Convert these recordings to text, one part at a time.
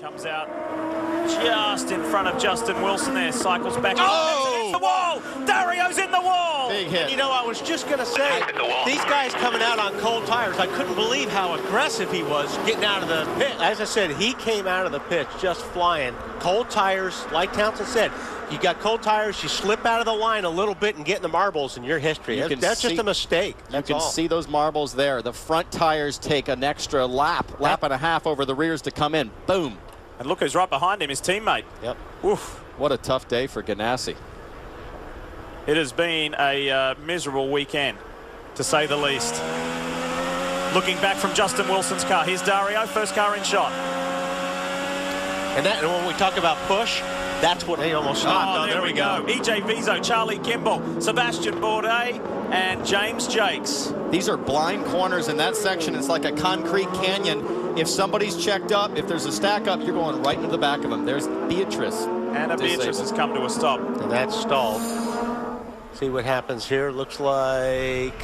Comes out just in front of Justin Wilson there, cycles back. Oh! It's the wall! Dario's in the wall! Big hit. And you know, I was just going to say, these guys coming out on cold tires, I couldn't believe how aggressive he was getting out of the pit. As I said, he came out of the pit just flying. Cold tires, like Townsend said, you got cold tires, you slip out of the line a little bit and get in the marbles in your history. That's just a mistake. You can see those marbles there. The front tires take an extra lap and a half over the rears to come in. Boom. And look who's right behind him, his teammate. Yep. Oof. What a tough day for Ganassi. It has been a miserable weekend, to say the least. Looking back from Justin Wilson's car, here's Dario, first car in shot. And when we talk about push, that's what they almost stopped. Oh, there we go. EJ Vizo, Charlie Kimball, Sebastian Bourdais, and James Jakes. These are blind corners in that section. It's like a concrete canyon. If somebody's checked up, if there's a stack up, you're going right into the back of them. There's Beatrice. And Beatrice has come to a stop. And that's stalled. See what happens here. Looks like...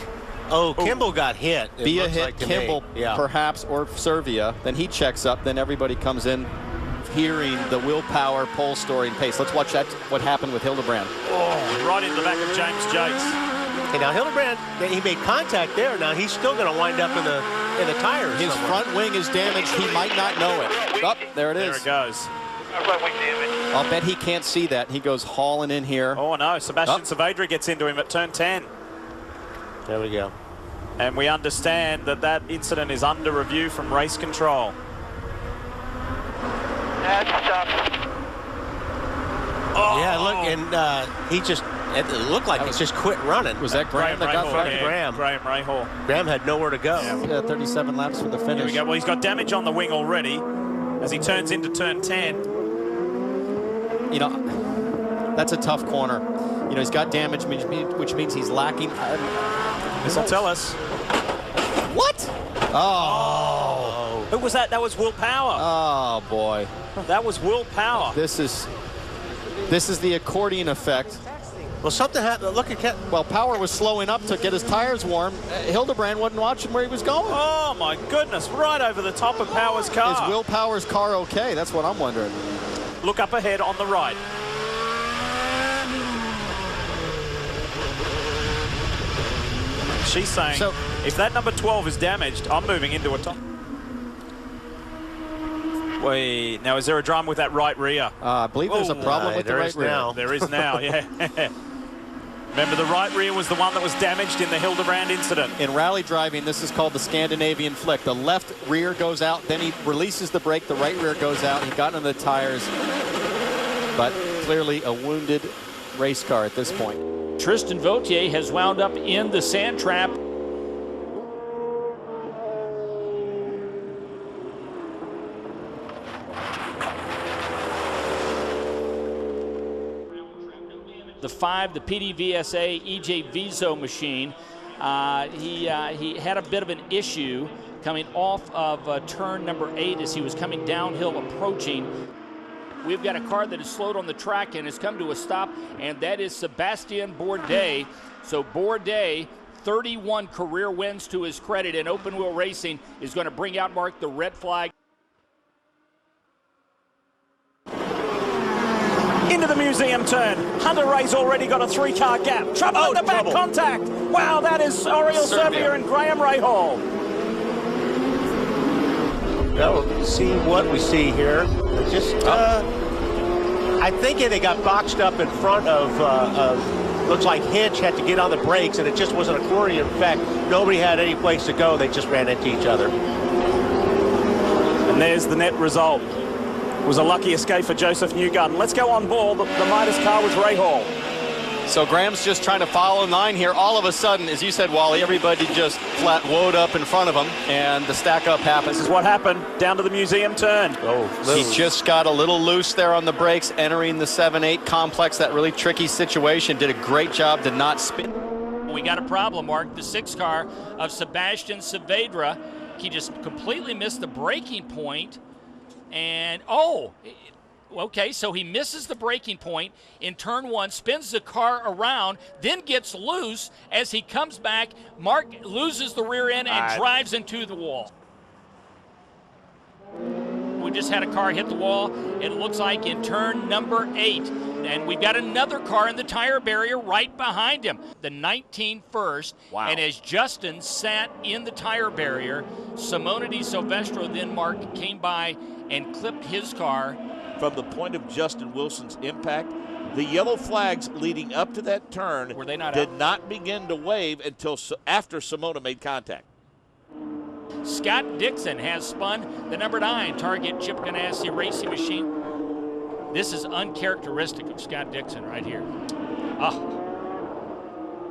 Oh, Kimball got hit. Bia hit Kimball, perhaps, or Servia. Then he checks up. Then everybody comes in hearing the willpower, pole story, and pace. Let's watch that. What happened with Hildebrand. Oh, right in the back of James Jakes. Okay, now Hildebrand, he made contact there. Now he's still going to wind up in the tires. His front wing is damaged. He might not know it. Oh, there it is. There it goes. I'll bet he can't see that. He goes hauling in here. Oh no, Sebastian Saavedra gets into him at turn 10. There we go. And we understand that that incident is under review from race control. Oh, yeah, look, and he just, it looked like he just quit running. Was that Graham that got front? Graham Rahal. Graham had nowhere to go. Yeah, 37 laps for the finish. There we go. Well, he's got damage on the wing already as he turns into turn 10. You know, that's a tough corner. You know, he's got damage, which means he's lacking. This will tell us. What? Oh. Who was that? That was Will Power. Oh, boy. That was Will Power. This is the accordion effect. Well, something happened. Look at Ken. Well, Power was slowing up to get his tires warm. Hildebrand wasn't watching where he was going. Oh, my goodness. Right over the top of Power's car. Is Will Power's car okay? That's what I'm wondering. Look up ahead on the right. She's saying, so, if that number 12 is damaged, I'm moving into a top. Wait, now is there a drum with that right rear? I believe there's a problem with the right rear. Now. There is now, yeah. Remember, the right rear was the one that was damaged in the Hildebrand incident. In rally driving, this is called the Scandinavian flick. The left rear goes out, then he releases the brake, the right rear goes out. He got into the tires, but clearly a wounded race car at this point. Tristan Vautier has wound up in the sand trap. The 5, the PDVSA EJ Vizo machine. He had a bit of an issue coming off of turn number 8 as he was coming downhill approaching. We've got a car that is slowed on the track and has come to a stop, and that is Sebastian Bourdais. So Bourdais, 31 career wins to his credit in open wheel racing, is going to bring out Mark the red flag. Into the museum turn. Hunter Ray's already got a 3-car gap. Trouble at the back, contact. Wow, that is Oriol Servia and Graham Rahal. Well, see what we see here. Just, I think they got boxed up in front of looks like Hinch had to get on the brakes, and it just was an accordion effect. Nobody had any place to go. They just ran into each other. And there's the net result. It was a lucky escape for Joseph Newgarden. Let's go on board. The Midas car was Rahal. So Graham's just trying to follow in line here. All of a sudden, as you said, Wally, everybody just flat woed up in front of him, and the stack up happens. This is what happened down to the museum turn. He just got a little loose there on the brakes, entering the 7-8 complex, that really tricky situation. Did a great job to not spin. We got a problem, Mark. The 6 car of Sebastian Saavedra, he just completely missed the braking point. And, okay, so he misses the braking point in turn 1, spins the car around, then gets loose. As he comes back, Mark loses the rear end and drives into the wall. we just had a car hit the wall, it looks like in turn number 8. And we've got another car in the tire barrier right behind him. The 19 first. Wow. And as Justin sat in the tire barrier, Simone Di Silvestro then, Mark, came by and clipped his car. From the point of Justin Wilson's impact, the yellow flags leading up to that turn Were they not did out? not begin to wave until after Simona made contact. Scott Dixon has spun the number 9 Target Chip Ganassi racing machine. This is uncharacteristic of Scott Dixon right here.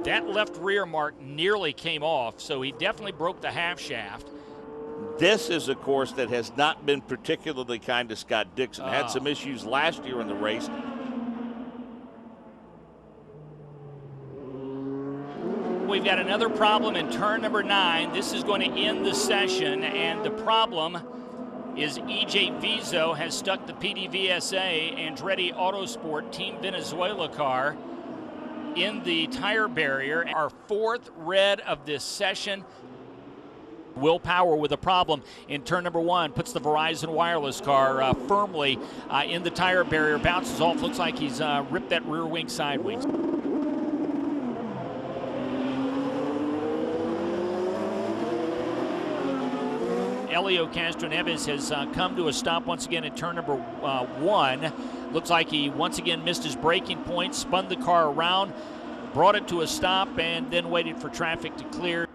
That left rear mark nearly came off, so he definitely broke the half shaft. This is a course that has not been particularly kind to Scott Dixon. Had some issues last year in the race. We've got another problem in turn number 9. This is going to end the session, and the problem is EJ Vizo has stuck the PDVSA Andretti Autosport Team Venezuela car in the tire barrier. Our 4th red of this session. Will Power with a problem in turn number 1, puts the Verizon wireless car firmly in the tire barrier, bounces off, looks like he's ripped that rear wing sideways. Elio Castroneves has come to a stop once again at turn number 1. Looks like he once again missed his braking point, spun the car around, brought it to a stop, and then waited for traffic to clear.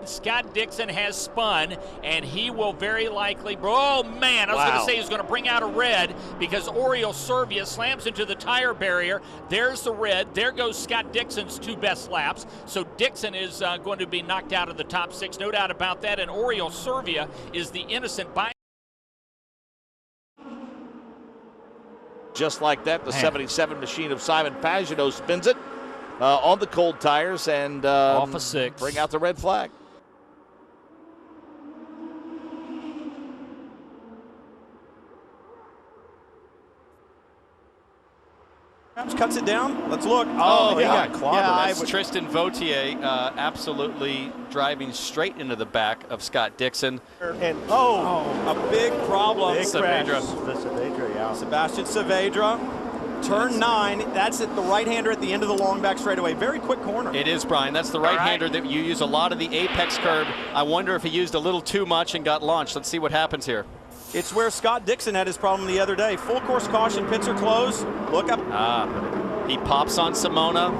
Scott Dixon has spun, and he will very likely, oh man, I was going to say he's going to bring out a red because Oriol Servia slams into the tire barrier. There's the red. There goes Scott Dixon's 2 best laps. So Dixon is going to be knocked out of the top 6, no doubt about that, and Oriol Servia is the innocent by. Just like that, the 77 machine of Simon Pagenaud spins it on the cold tires and off a 6. Bring out the red flag. Cuts it down. Let's look. He got clobbered. That's Tristan Vautier absolutely driving straight into the back of Scott Dixon. And a big problem. Big crash. Saavedra. The Saavedra, yeah. Sebastian Saavedra. Turn 9. That's at the right-hander at the end of the long back straightaway. Very quick corner. It is, Brian. That's the right-hander that you use a lot of the apex curb. I wonder if he used a little too much and got launched. Let's see what happens here. It's where Scott Dixon had his problem the other day. Full course caution, pits are closed. Look up. He pops on Simona.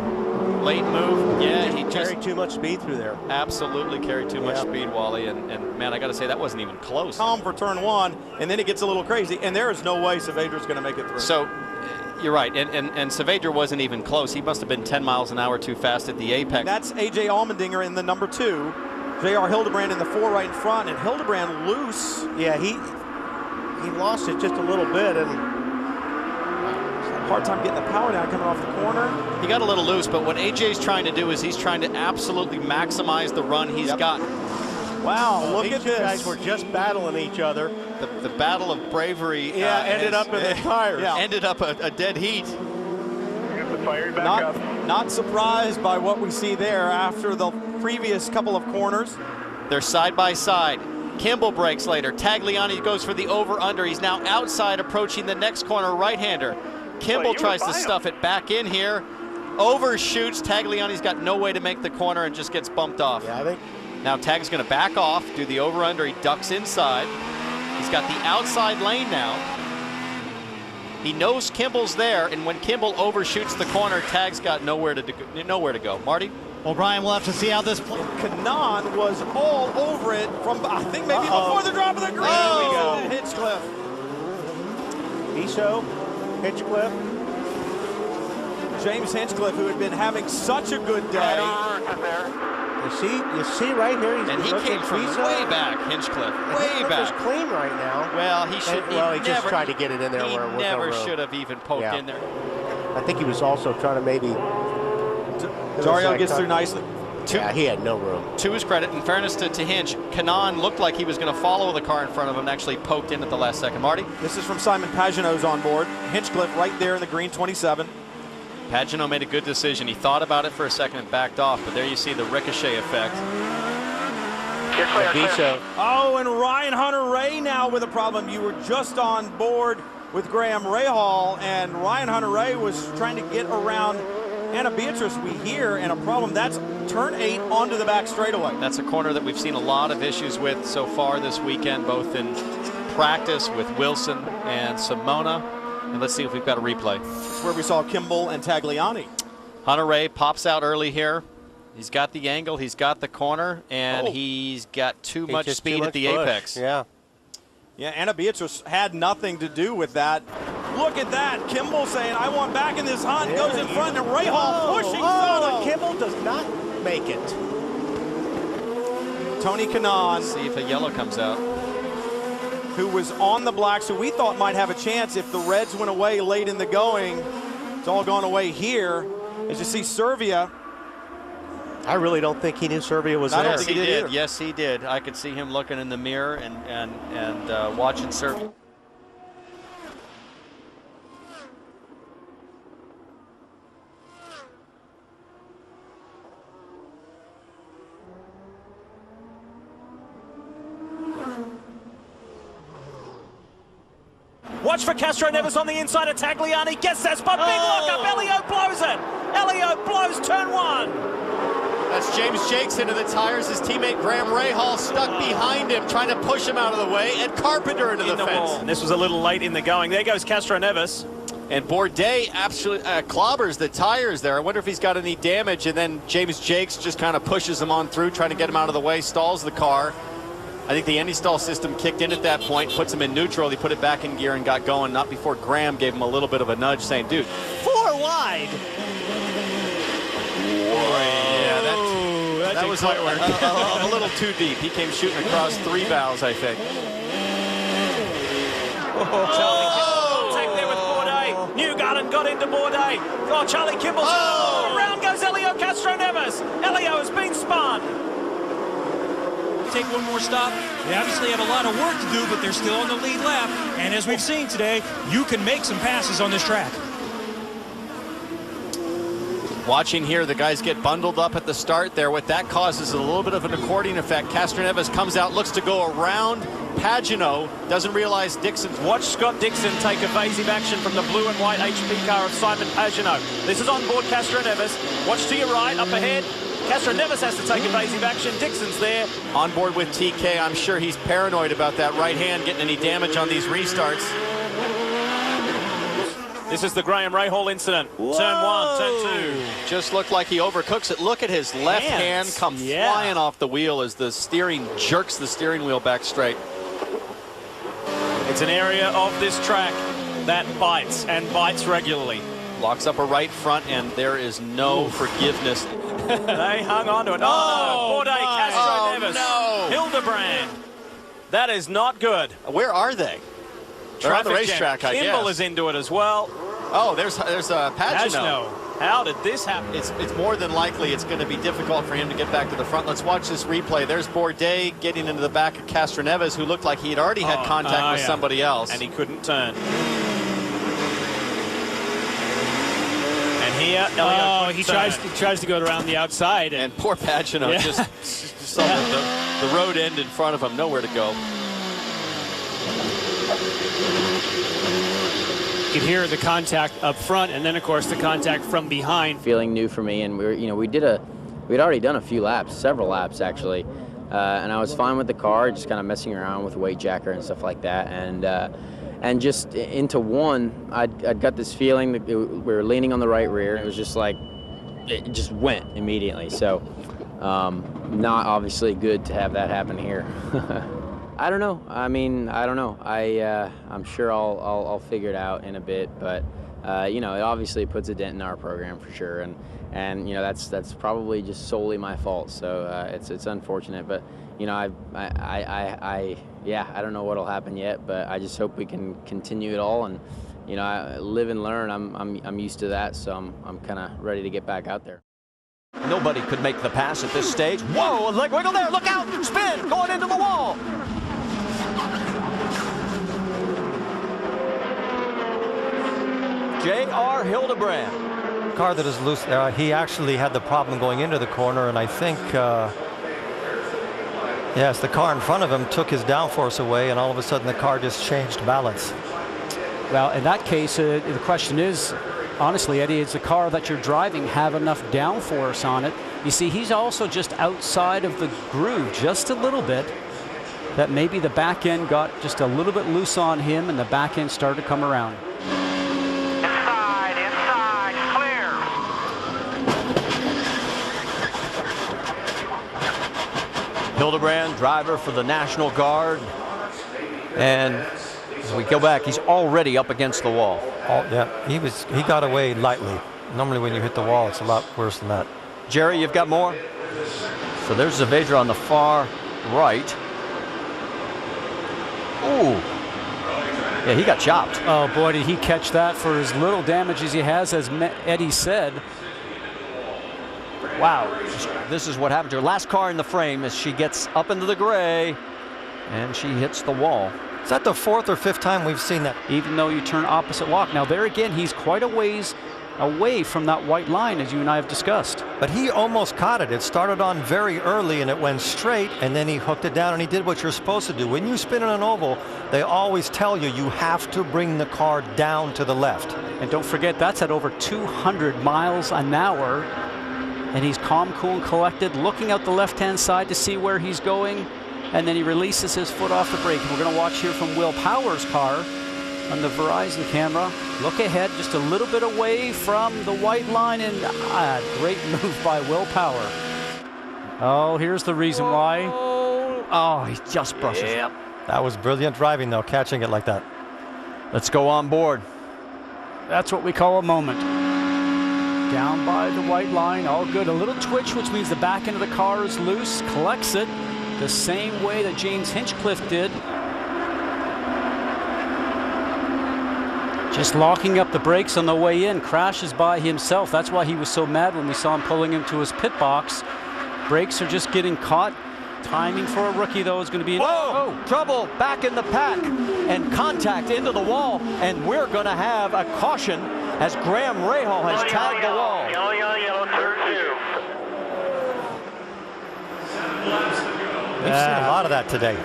Late move. Yeah, he just carried too much speed through there. Absolutely carried too much speed, Wally. And man, I got to say, that wasn't even close. Calm for turn 1, and then it gets a little crazy. And there is no way Saavedra's going to make it through. So, you're right. And Saavedra wasn't even close. He must have been 10 miles an hour too fast at the apex. That's A.J. Allmendinger in the number 2. J.R. Hildebrand in the 4 right in front, and Hildebrand loose. Yeah, he lost it just a little bit, and hard time getting the power down coming off the corner. He got a little loose, but what AJ's trying to do is he's trying to absolutely maximize the run he's got. Wow, look at these this. guys were just battling each other. The battle of bravery ended up in the tires. Ended up a dead heat. Not surprised by what we see there after the previous couple of corners. They're side by side. Kimball breaks later. Tagliani goes for the over-under. He's now outside approaching the next corner, right-hander. Kimball tries to stuff it back in here. Overshoots. Tagliani's got no way to make the corner and just gets bumped off. Yeah, I think. Now Tag's going to back off, do the over-under. He ducks inside. He's got the outside lane now. He knows Kimball's there, and when Kimball overshoots the corner, Tag's got nowhere to go. Marty? Well, Brian, we'll have to see how this plays. Kanaan was all over it from, I think, maybe before the drop of the green. There we go. Hinchcliffe. Iso, Hinchcliffe. James Hinchcliffe, who had been having such a good day. You see right here, and he came from way back, Hinchcliffe, way back. He's clean right now. Well, he should. He just tried to get it in there. He never should have even poked in there. I think he was also trying to maybe. Dario gets through nicely. Yeah, he had no room. To his credit, in fairness to Hinch, Kanaan looked like he was going to follow the car in front of him and actually poked in at the last second. Marty? This is from Simon Pagenaud's on board. Hinchcliffe right there in the green 27. Pagenaud made a good decision. He thought about it for a second and backed off, but there you see the ricochet effect. Oh, and Ryan Hunter-Reay now with a problem. You were just on board with Graham Rahal, and Ryan Hunter-Reay was trying to get around Anna Beatrice, we hear, and a problem. That's turn 8 onto the back straightaway. That's a corner that we've seen a lot of issues with so far this weekend, both in practice with Wilson and Simona. And let's see if we've got a replay. It's where we saw Kimball and Tagliani. Hunter-Reay pops out early here. He's got the angle, he's got the corner, and he's got too much speed at the apex. Yeah. Yeah, Anna Beatrice had nothing to do with that. Look at that. Kimball saying, I want back in this hunt. Goes in front, and Rahal pushing solo. Kimball does not make it. Tony Kanaan. See if a yellow comes out. Who was on the blacks, who we thought might have a chance if the reds went away late in the going. It's all gone away here. As you see Servia. I really don't think he knew Servia was there. I don't think he did either. Yes, he did. I could see him looking in the mirror and watching Servia. Watch for Castro Neves on the inside of Tagliani. Gets that spot. Big lock up. Elio blows it. Elio blows turn 1. That's James Jakes into the tires. His teammate Graham Rahal stuck behind him, trying to push him out of the way, and Carpenter into the fence. And this was a little late in the going. There goes Castro Neves. And Bourdais absolutely clobbers the tires there. I wonder if he's got any damage, and then James Jakes just kind of pushes him on through, trying to get him out of the way, stalls the car. I think the anti-stall system kicked in at that point, puts him in neutral. He put it back in gear and got going, not before Graham gave him a little bit of a nudge, saying, dude. 4 wide. That was a little too deep. He came shooting across 3 valves, I think. Contact there with Bourdais. Newgarden got into Bourdais. Oh, Charlie Kimball. Around goes Elio Castro Neves. Elio has been spun. Take one more stop. They obviously have a lot of work to do, but they're still on the lead lap. And as we've seen today, you can make some passes on this track. Watching here, the guys get bundled up at the start there. What that causes is a little bit of an accordion effect. Castro Neves comes out, looks to go around Pagenaud, doesn't realize Dixon's. Watch Scott Dixon take evasive action from the blue and white HP car of Simon Pagenaud. This is on board Castro Neves. Watch to your right, up ahead. Castro Neves has to take evasive action. Dixon's there. On board with TK, I'm sure he's paranoid about that right hand getting any damage on these restarts. This is the Graham Rahal incident. Whoa. Turn 1, turn 2. Just looked like he overcooks it. Look at his left hand come flying off the wheel as the steering jerks the steering wheel back straight. It's an area of this track that bites and bites regularly. Locks up a right front, and there is no forgiveness. They hung on to it. Oh, no. Bourdais, Castro Neves, Hildebrand. That is not good. Where are they? They're on the racetrack, I guess. Kimball is into it as well. Oh, there's Pagenaud. How did this happen? It's more than likely it's going to be difficult for him to get back to the front. Let's watch this replay. There's Bourdais getting into the back of Castro Neves, who looked like he had already had contact with somebody else. And he couldn't turn. And here, Elio he tries to go around the outside. And poor Pagenaud just saw the road end in front of him, nowhere to go. You could hear the contact up front, and then of course the contact from behind. Feeling new for me, and we'd already done a few laps, several laps actually, and I was fine with the car, just kind of messing around with the weight jacker and stuff like that, and just into one, I'd got this feeling that we were leaning on the right rear. It was just like it just went immediately. So not obviously good to have that happen here. I don't know. I mean, I don't know. I'm sure I'll figure it out in a bit, but you know, it obviously puts a dent in our program for sure, and you know, that's probably just solely my fault. So it's unfortunate, but you know, I don't know what'll happen yet, but I just hope we can continue it all, and you know, I live and learn. I'm used to that, so I'm kind of ready to get back out there. Nobody could make the pass at this stage. Whoa, a leg wiggle there. Look out. Spin going into the wall. J.R. Hildebrand car that is loose. He actually had the problem going into the corner, and I think, yes, the car in front of him took his downforce away, and all of a sudden the car just changed balance. Well, in that case, the question is, honestly, Eddie, is the car that you're driving have enough downforce on it? You see, he's also just outside of the groove just a little bit, that maybe the back end got just a little bit loose on him and the back end started to come around. Inside, clear. Hildebrand, driver for the National Guard. And as we go back, he's already up against the wall. Oh, yeah, he got away lightly. Normally when you hit the wall, it's a lot worse than that. Jerry, you've got more? So there's Zavedra on the far right. Ooh. Yeah, he got chopped. Oh, boy, did he catch that for as little damage as he has, as Eddie said. Wow. This is what happened to her. Last car in the frame as she gets up into the gray, and she hits the wall. Is that the 4th or 5th time we've seen that? Even though you turn opposite walk. Now, there again, he's quite a ways away from that white line, as you and I have discussed. But he almost caught it. It started on very early and it went straight, and then he hooked it down and he did what you're supposed to do. When you spin in an oval, they always tell you you have to bring the car down to the left. And don't forget, that's at over 200 miles an hour. And he's calm, cool, and collected, looking out the left-hand side to see where he's going. And then he releases his foot off the brake. And we're going to watch here from Will Power's car on the Verizon camera. Look ahead, just a little bit away from the white line, and great move by Will Power. Oh, here's the reason why. Oh, he just brushes it. That was brilliant driving, though, catching it like that. Let's go on board. That's what we call a moment. Down by the white line, all good. A little twitch, which means the back end of the car is loose, collects it the same way that James Hinchcliffe did. Just locking up the brakes on the way in, crashes by himself. That's why he was so mad when we saw him pulling into his pit box. Brakes are just getting caught. Timing for a rookie, though, is going to be... Whoa! Trouble back in the pack and contact into the wall. And we're going to have a caution as Graham Rahal has tagged the wall. Yellow, turn 2. We've seen a lot of that today.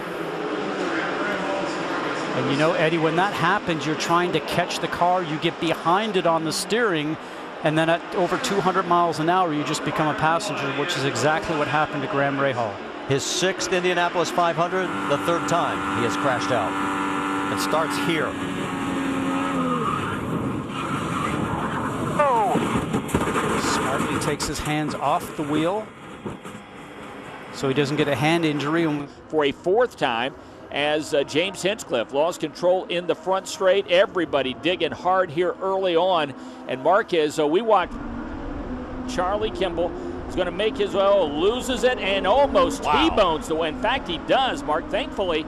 And you know, Eddie, when that happens, you're trying to catch the car, you get behind it on the steering, and then at over 200 miles an hour, you just become a passenger, which is exactly what happened to Graham Rahal. His 6th Indianapolis 500, the 3rd time he has crashed out. It starts here. Smartly takes his hands off the wheel so he doesn't get a hand injury. For a 4th time, as James Hinchcliffe lost control in the front straight. Everybody digging hard here early on. And Marquez, we watch Charlie Kimball is going to make his loses it and almost T-bones the way. In fact, he does, Mark. Thankfully,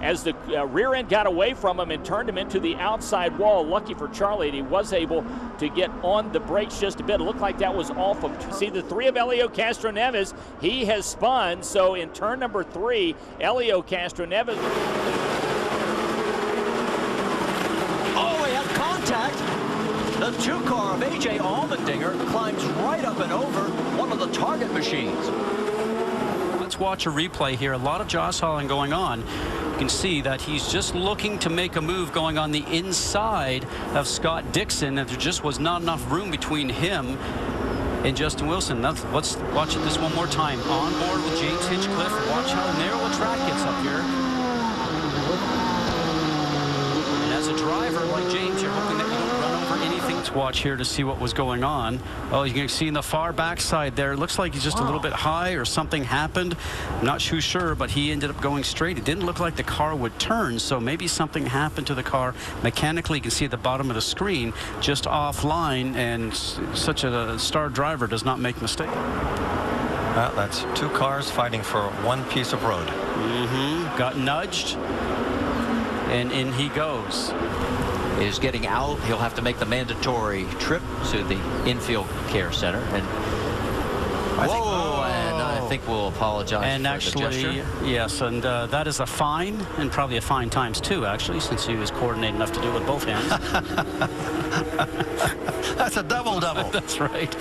as the rear end got away from him and turned him into the outside wall, lucky for Charlie, he was able to get on the brakes just a bit. It looked like that was off of. See the 3 of Elio Castroneves. He has spun. So in turn number 3, Elio Castroneves. Oh, he had contact. The 2 car of A.J. Allmendinger climbs right up and over one of the target machines. Let's watch a replay here. A lot of jostling going on. You can see that he's just looking to make a move going on the inside of Scott Dixon. There just was not enough room between him and Justin Wilson. Let's watch it this one more time. On board with James Hinchcliffe. Watch how narrow the track gets up here. And as a driver like James, you're hoping that you don't run over anything. Let's watch here to see what was going on. Oh, you can see in the far backside there, it looks like he's just a little bit high or something happened. I'm not too sure, but he ended up going straight. It didn't look like the car would turn, so maybe something happened to the car. Mechanically, you can see at the bottom of the screen, just offline, and such a star driver does not make mistakes. Well, that's 2 cars fighting for one piece of road. Got nudged, and in he goes. Is getting out. He'll have to make the mandatory trip to the infield care center. And I think we'll apologize and for actually, the gesture. Yes, and that is a fine, and probably a fine times 2, actually, since he was coordinated enough to do it with both hands. That's a double-double. That's right.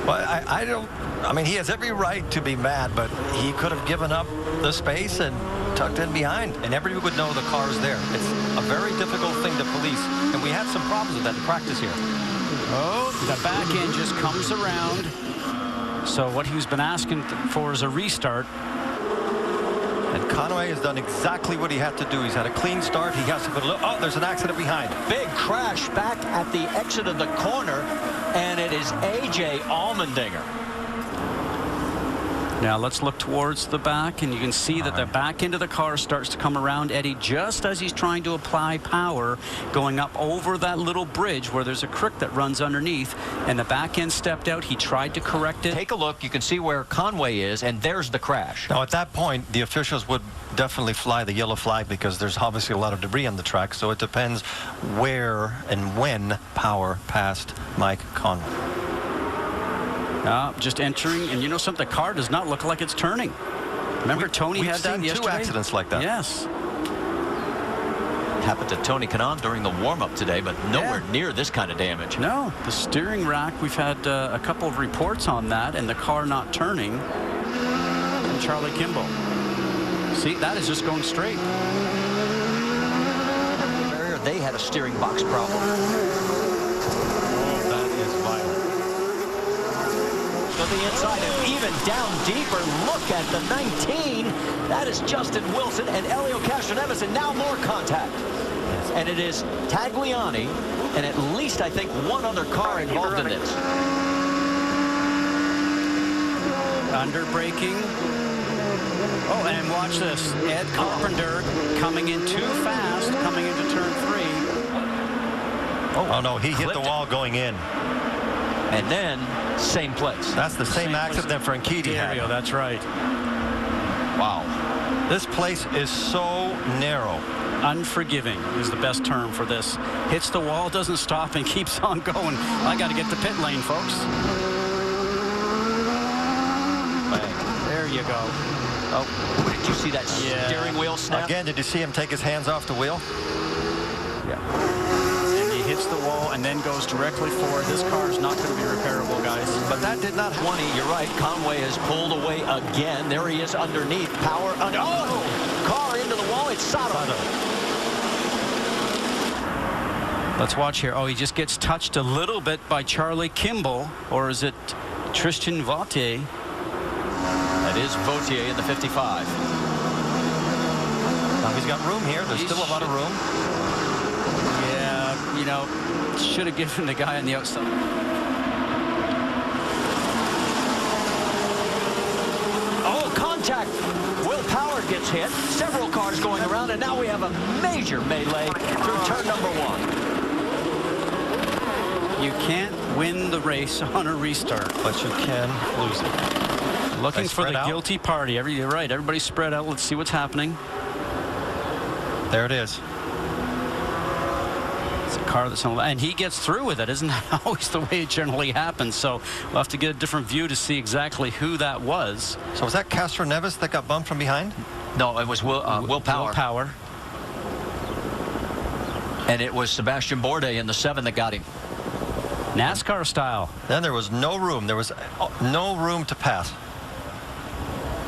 Well, I mean, he has every right to be mad, but he could have given up the space and tucked in behind, and everybody would know the car is there. It's a very difficult thing to police, and we had some problems with that in practice here. Oh, the back end just comes around. So what he's been asking for is a restart. And Conway has done exactly what he had to do. He's had a clean start. He has to put a little, oh, there's an accident behind. Big crash back at the exit of the corner, and it is A.J. Allmendinger. Now let's look towards the back, and you can see that the back end of the car starts to come around Eddie just as he's trying to apply power, going up over that little bridge where there's a creek that runs underneath, and the back end stepped out. He tried to correct it. Take a look. You can see where Conway is, and there's the crash. Now, at that point, the officials would definitely fly the yellow flag because there's obviously a lot of debris on the track, so it depends where and when power passed Mike Conway. Just entering, and you know something, the car does not look like it's turning. Remember Tony had that yesterday? We've seen 2 accidents like that. Yes. Happened to Tony Kanaan during the warm-up today, but nowhere near this kind of damage. No, the steering rack, we've had a couple of reports on that, and the car not turning. And Charlie Kimball. See, that is just going straight. They had a steering box problem. That is violent. To the inside and even down deeper. Look at the 19. That is Justin Wilson and Elio Castroneves, and now more contact. And it is Tagliani and at least, I think, one other car involved in this. Under braking. Oh, and watch this. Ed Carpenter coming in too fast, coming into turn 3. Oh no, he hit the wall going in. And then, same place. That's the same accident that Franchitti had. That's right. Wow. This place is so narrow. Unforgiving is the best term for this. Hits the wall, doesn't stop, and keeps on going. I got to get to pit lane, folks. There you go. Oh, did you see that steering wheel snap? Again, did you see him take his hands off the wheel? Yeah. And he hits the wall and then goes directly forward. This car is not going to be repairable, guys. But that did not 20. You're right. Conway has pulled away again. There he is underneath. Power. Oh! Car into the wall. It's Sato. Let's watch here. Oh, he just gets touched a little bit by Charlie Kimball. Or is it Tristan Vautier? That is Vautier in the 55. Now he's got room here. There's still a lot of room. Yeah, you know, should have given the guy on the outside. Oh, contact. Will Power gets hit. Several cars going around, and now we have a major melee through turn number 1. You can't win the race on a restart, but you can lose it. Looking for the guilty party. You're right. Everybody's spread out. Let's see what's happening. There it is. It's a car that's on, and he gets through with it. Isn't that always the way it generally happens? So we'll have to get a different view to see exactly who that was. So was that Castroneves that got bumped from behind? No, it was Will Power. Will Power. And it was Sebastian Bourdais in the 7 that got him. NASCAR style. Then there was no room. There was no room to pass.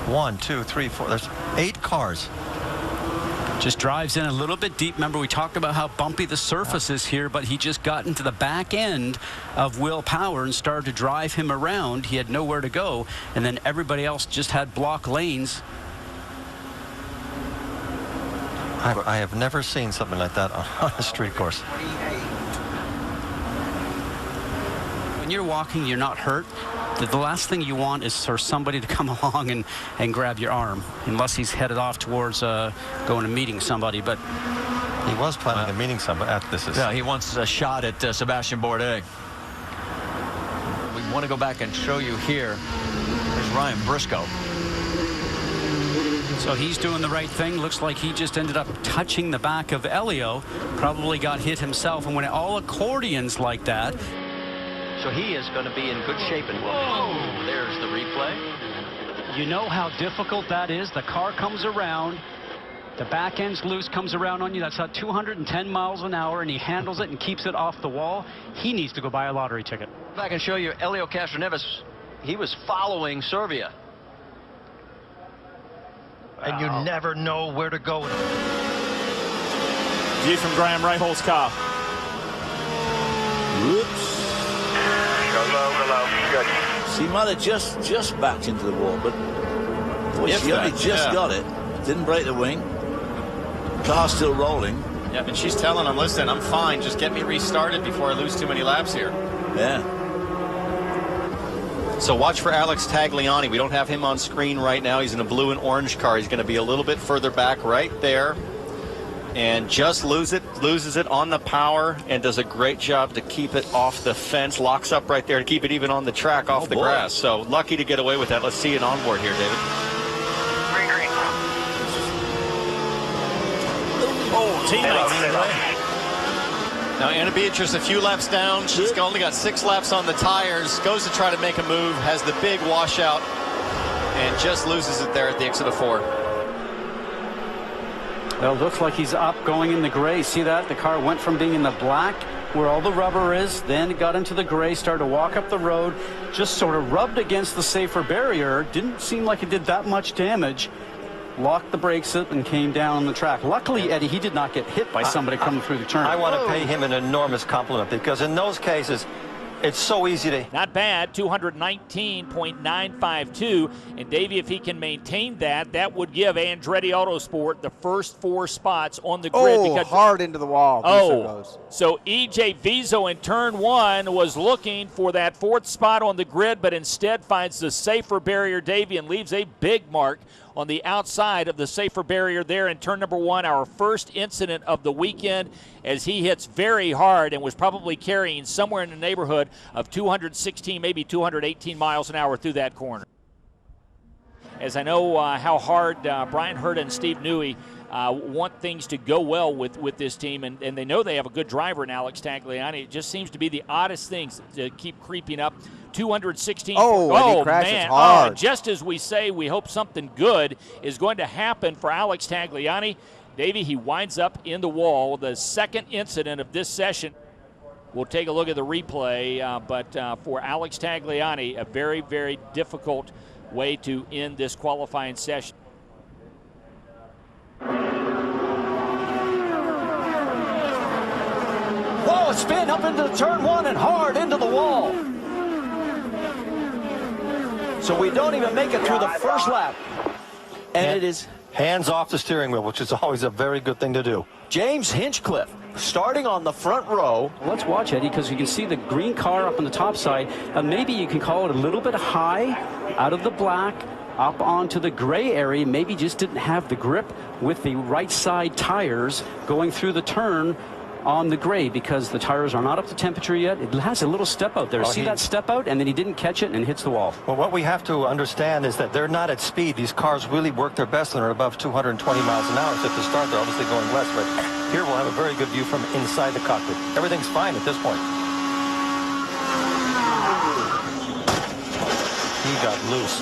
1, 2, 3, 4. There's 8 cars. Just drives in a little bit deep. Remember, we talked about how bumpy the surface is here, but he just got into the back end of Will Power and started to drive him around. He had nowhere to go, and then everybody else just had block lanes. I have never seen something like that on a street course. When you're walking, you're not hurt. The last thing you want is for somebody to come along and grab your arm, unless he's headed off towards going to meeting somebody. But he was planning on meeting somebody. Yeah, he wants a shot at Sebastian Bourdais. We want to go back and show you here. There's Ryan Briscoe. So he's doing the right thing. Looks like he just ended up touching the back of Elio. Probably got hit himself. And when it all accordions like that. So he is going to be in good shape. And whoa, there's the replay. You know how difficult that is. The car comes around. The back end's loose, comes around on you. That's at 210 miles an hour, and he handles it and keeps it off the wall. He needs to go buy a lottery ticket. If I can show you, Elio Castroneves, he was following Serbia. And you never know where to go. View from Graham Rahall's car. Whoops. Go low, go low. Good. She might have just backed into the wall, but boy, If she only that, just yeah. got it. Didn't break the wing. Car's still rolling. Yep, and she's telling him, listen, I'm fine. Just get me restarted before I lose too many laps here. Yeah. So watch for Alex Tagliani. We don't have him on screen right now. He's in a blue and orange car. He's going to be a little bit further back right there. And just loses it on the power and does a great job to keep it off the fence. Locks up right there to keep it even on the track off the grass. So lucky to get away with that. Let's see it on board here, David. Green, green. Oh, teammates. Now, Anna Beatrice, a few laps down. She's only got 6 laps on the tires. Goes to try to make a move. Has the big washout. And just loses it there at the exit of 4. Well, it looks like he's up going in the gray. See that? The car went from being in the black, where all the rubber is, then it got into the gray, started to walk up the road, just sort of rubbed against the safer barrier. Didn't seem like it did that much damage. Locked the brakes up and came down on the track. Luckily, Eddie, he did not get hit by somebody coming through the turn. I want to pay him an enormous compliment, because in those cases, it's so easy to... Not bad, 219.952. And Davey, if he can maintain that, that would give Andretti Autosport the first 4 spots on the grid. Oh, hard into the wall. So EJ Vizo in turn 1 was looking for that 4th spot on the grid, but instead finds the safer barrier, Davey, and leaves a big mark on the outside of the safer barrier there in turn number 1, our first incident of the weekend, as he hits very hard and was probably carrying somewhere in the neighborhood of 216, maybe 218 miles an hour through that corner. As I know how hard Brian Herta and Steve Newey want things to go well with this team, and they know they have a good driver in Alex Tagliani. It just seems to be the oddest things to keep creeping up. 216. Oh, he crashes hard. Just as we say, we hope something good is going to happen for Alex Tagliani. Davey, he winds up in the wall. The second incident of this session. We'll take a look at the replay, but for Alex Tagliani, a very, very difficult way to end this qualifying session. Whoa, spin up into turn 1 and hard into the wall. So we don't even make it through the first lap. And it is Hands off the steering wheel, which is always a very good thing to do. James Hinchcliffe starting on the front row. Let's watch, Eddie, because you can see the green car up on the top side. Maybe you can call it a little bit high out of the black up onto the gray area. Maybe just didn't have the grip with the right side tires going through the turn on the gray, because the tires are not up to temperature yet. It has a little step out there. See that step out? And then he didn't catch it and hits the wall. Well, what we have to understand is that they're not at speed. These cars really work their best when they're above 220 miles an hour. So at the start, they're obviously going less. But here we'll have a very good view from inside the cockpit. Everything's fine at this point. He got loose,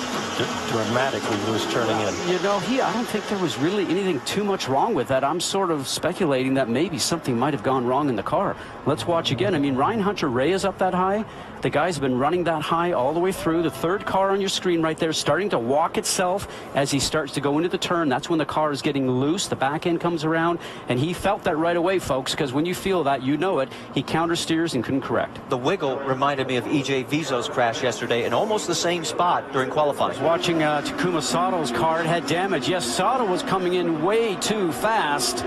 dramatically loose turning in. You know, I don't think there was really anything too much wrong with that. I'm sort of speculating that maybe something might have gone wrong in the car. Let's watch again. I mean, Ryan Hunter-Reay is up that high. The guys have been running that high all the way through. The third car on your screen right there starting to walk itself as he starts to go into the turn. That's when the car is getting loose. The back end comes around, and he felt that right away, folks, because when you feel that, you know it. He countersteers and couldn't correct. The wiggle reminded me of EJ Vizo's crash yesterday in almost the same spot during qualifying. Watching Takuma Sato's car, it had damage. Yes, Sato was coming in way too fast.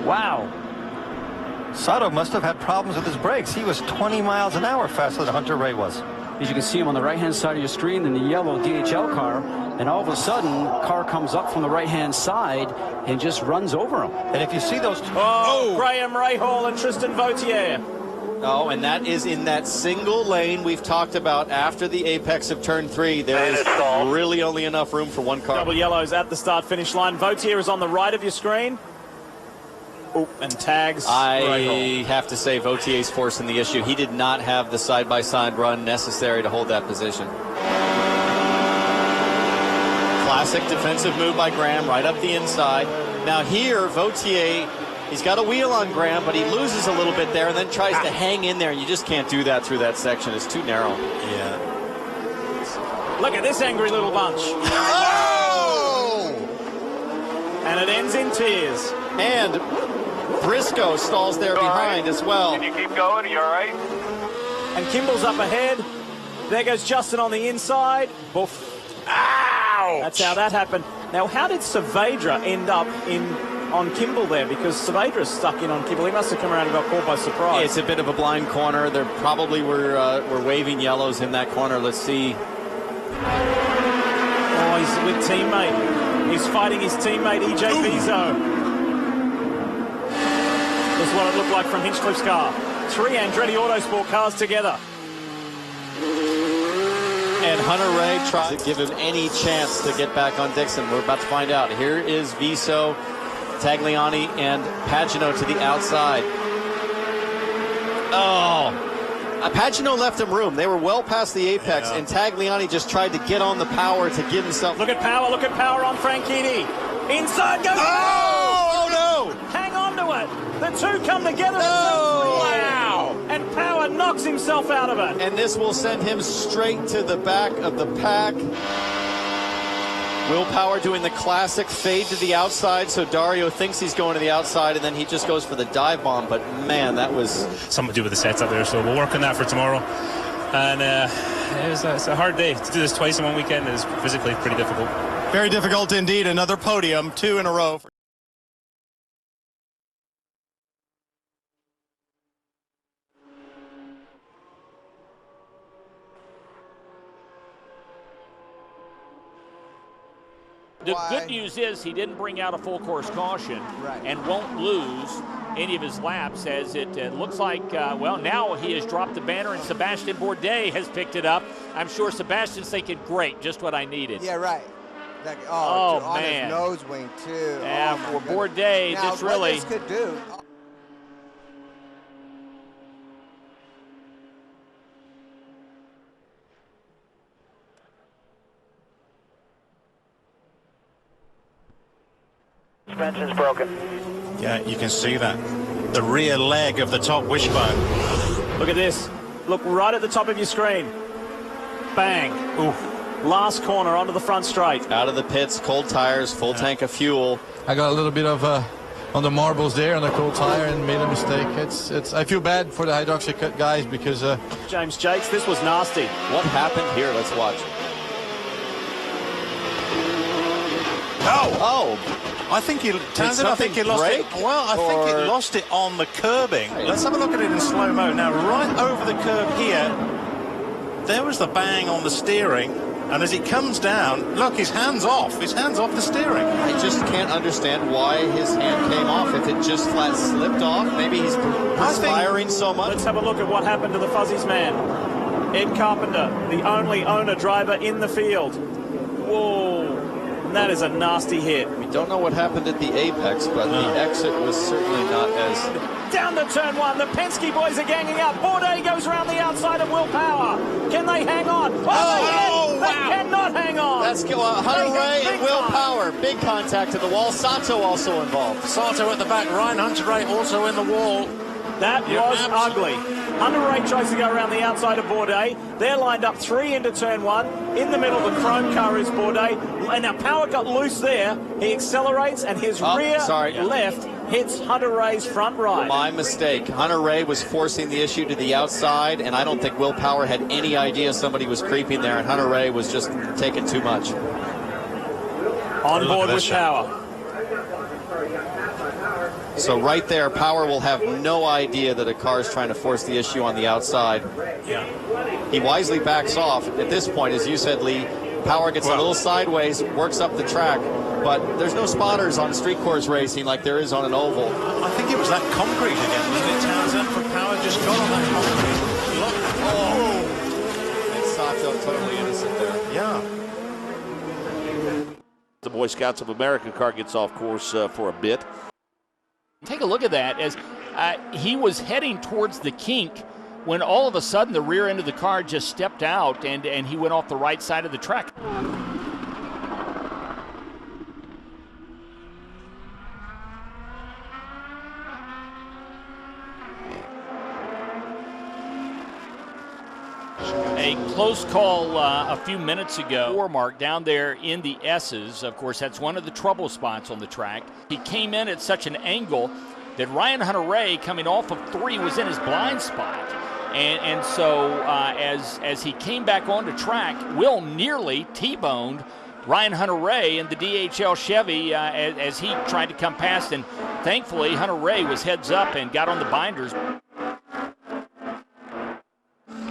Wow. Sato must have had problems with his brakes. He was 20 miles an hour faster than Hunter-Reay was. As you can see him on the right-hand side of your screen in the yellow DHL car, and all of a sudden, car comes up from the right-hand side and just runs over him. And if you see those... Graham Rahall and Tristan Vautier. Oh, and that is in that single lane we've talked about after the apex of turn 3. There is really only enough room for one car. Double yellows at the start-finish line. Vautier is on the right of your screen. And tags. I have to say Vautier's forcing the issue. He did not have the side-by-side run necessary to hold that position. Classic defensive move by Graham, right up the inside. Now here, Vautier, he's got a wheel on Graham, but he loses a little bit there and then tries to hang in there, and you just can't do that through that section. It's too narrow. Yeah. Look at this angry little bunch. Oh! And it ends in tears. And Briscoe stalls there behind as well. Can you keep going? Are you all right? And Kimball's up ahead. There goes Justin on the inside. Boof. Ow! That's how that happened. Now, how did Saavedra end up on Kimball there? Because Saavedra's stuck in on Kimball. He must have come around and got caught by surprise. It's a bit of a blind corner. There probably were waving yellows in that corner. Let's see. Oh, he's with teammate. He's fighting his teammate, EJ Vizo. That's what it looked like from Hinchcliffe's car. 3 Andretti Autosport cars together. And Hunter Ray tries to give him any chance to get back on Dixon. We're about to find out. Here is Viso, Tagliani, and Pagano to the outside. Oh, Pagano left him room. They were well past the apex, and Tagliani just tried to get on the power to give himself. Look at power on Franchitti. Inside goes. Oh no! Hang on to it. The two come together. No! Wow! And Power knocks himself out of it. And this will send him straight to the back of the pack. Will Power doing the classic fade to the outside, so Dario thinks he's going to the outside, and then he just goes for the dive bomb. But man, that was something to do with the sets up there. So we'll work on that for tomorrow. And it's a hard day to do this twice in one weekend. Is physically pretty difficult. Very difficult indeed. Another podium, 2 in a row. The good news is he didn't bring out a full course caution and won't lose any of his laps, as it looks like, well, now he has dropped the banner and Sebastian Bourdais has picked it up. I'm sure Sebastian's thinking, great, just what I needed. Yeah, right. Like, oh on man. his nose wing, too. Yeah, for Bourdais, now, this really. What this could do. Suspension's broken. Yeah, you can see that. The rear leg of the top wishbone. Look at this. Look right at the top of your screen. Bang. Oof. Last corner onto the front straight. Out of the pits, cold tires, full tank of fuel. I got a little bit of on the marbles there on the cold tire and made a mistake. It's. I feel bad for the hydroxy cut guys because. James Jakes, this was nasty. What happened here? Let's watch. Oh! I think he lost it. Well, I think it lost it on the curbing. Let's have a look at it in slow-mo. Now, right over the curb here, there was the bang on the steering. And as he comes down, look, his hand's off. His hand's off the steering. I just can't understand why his hand came off. If it just flat slipped off, maybe he's perspiring so much. Let's have a look at what happened to the Fuzzies man. Ed Carpenter, the only owner driver in the field. Whoa. That is a nasty hit. We don't know what happened at the apex, but the exit was certainly not as... Down to turn 1, the Penske boys are ganging up. Bourdais goes around the outside of Will Power. Can they hang on? They cannot hang on. That's Hunter Ray and Will Power. Big contact to the wall. Sato also involved. Sato at the back. Ryan Hunter Ray also in the wall. That was ugly. Hunter Ray tries to go around the outside of Bourdais. They're lined up 3 into turn 1. In the middle, the chrome car is Bourdais. And now Power got loose there. He accelerates, and his rear left hits Hunter Ray's front right. My mistake. Hunter Ray was forcing the issue to the outside, and I don't think Will Power had any idea somebody was creeping there, and Hunter Ray was just taking too much. On board with Power. So right there, Power will have no idea that a car is trying to force the issue on the outside. Yeah. He wisely backs off. At this point, as you said, Lee, Power gets a little sideways, works up the track, but there's no spotters on street course racing like there is on an oval. I think it was that concrete again, wasn't it, Townsend? For Power just got on that concrete. And Sato totally innocent there. Yeah. The Boy Scouts of America car gets off course for a bit. Take a look at that as he was heading towards the kink when all of a sudden the rear end of the car just stepped out and he went off the right side of the track. a close call a few minutes ago. Mark down there in the S's. Of course, that's one of the trouble spots on the track. He came in at such an angle that Ryan Hunter-Reay, coming off of 3, was in his blind spot. And so as he came back onto track, Will nearly T-boned Ryan Hunter-Reay in the DHL Chevy as he tried to come past. And thankfully, Hunter-Reay was heads up and got on the binders.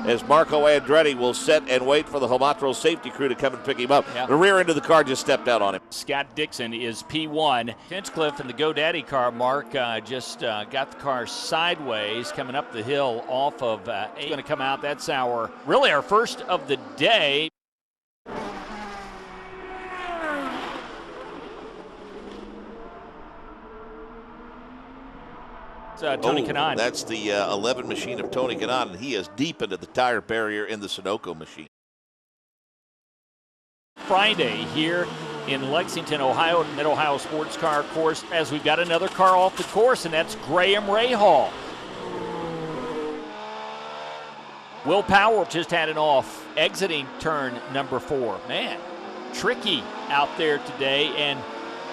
As Marco Andretti will sit and wait for the Homatro safety crew to come and pick him up. Yep. The rear end of the car just stepped out on him. Scott Dixon is P1. Hinchcliffe in the GoDaddy car, Mark, just got the car sideways coming up the hill off of 8. Going to come out. That's our first of the day. Tony Kanaan. That's the 11 machine of Tony Kanaan, and he is deep into the tire barrier in the Sunoco machine. Friday here in Lexington, Ohio, at Mid-Ohio Sports Car Course, as we've got another car off the course, and that's Graham Rahal. Will Power just had an off, exiting turn number 4. Man, tricky out there today, and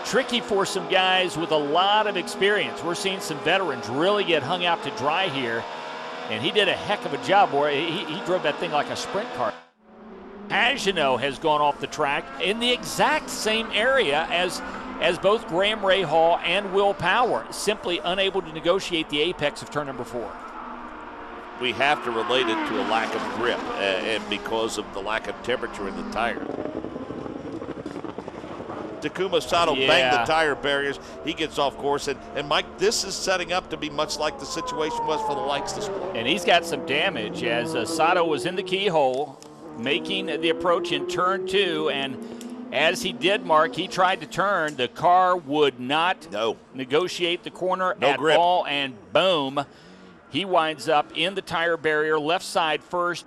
tricky for some guys with a lot of experience. We're seeing some veterans really get hung out to dry here, and he did a heck of a job, boy. He drove that thing like a sprint car. Pagano has gone off the track in the exact same area as both Graham Rahal and Will Power, simply unable to negotiate the apex of turn number 4. We have to relate it to a lack of grip and because of the lack of temperature in the tire. Takuma Sato banged the tire barriers. He gets off course. And Mike, this is setting up to be much like the situation was for the Likes this morning. And he's got some damage as Sato was in the keyhole, making the approach in turn 2. And as he did, Mark, he tried to turn. The car would not negotiate the corner at all. And boom, he winds up in the tire barrier, left side first.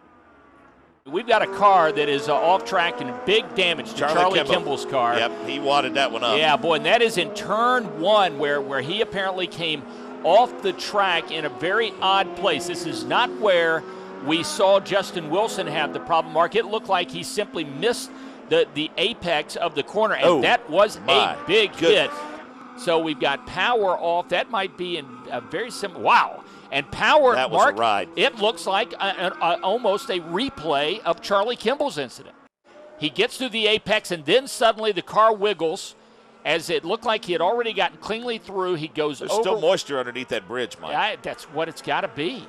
We've got a car that is off track and big damage to Charlie Kimball's car. Yep, he wadded that one up. Yeah, boy, and that is in turn 1 where he apparently came off the track in a very odd place. This is not where we saw Justin Wilson have the problem, Mark. It looked like he simply missed the apex of the corner, and that was a big hit. So we've got Power off. That might be in a very similar. Wow. And Power, that was Mark, a ride. It looks like almost a replay of Charlie Kimball's incident. He gets through the apex, and then suddenly the car wiggles, as it looked like he had already gotten cleanly through. He goes over. There's still moisture underneath that bridge, Mike. That's what it's got to be.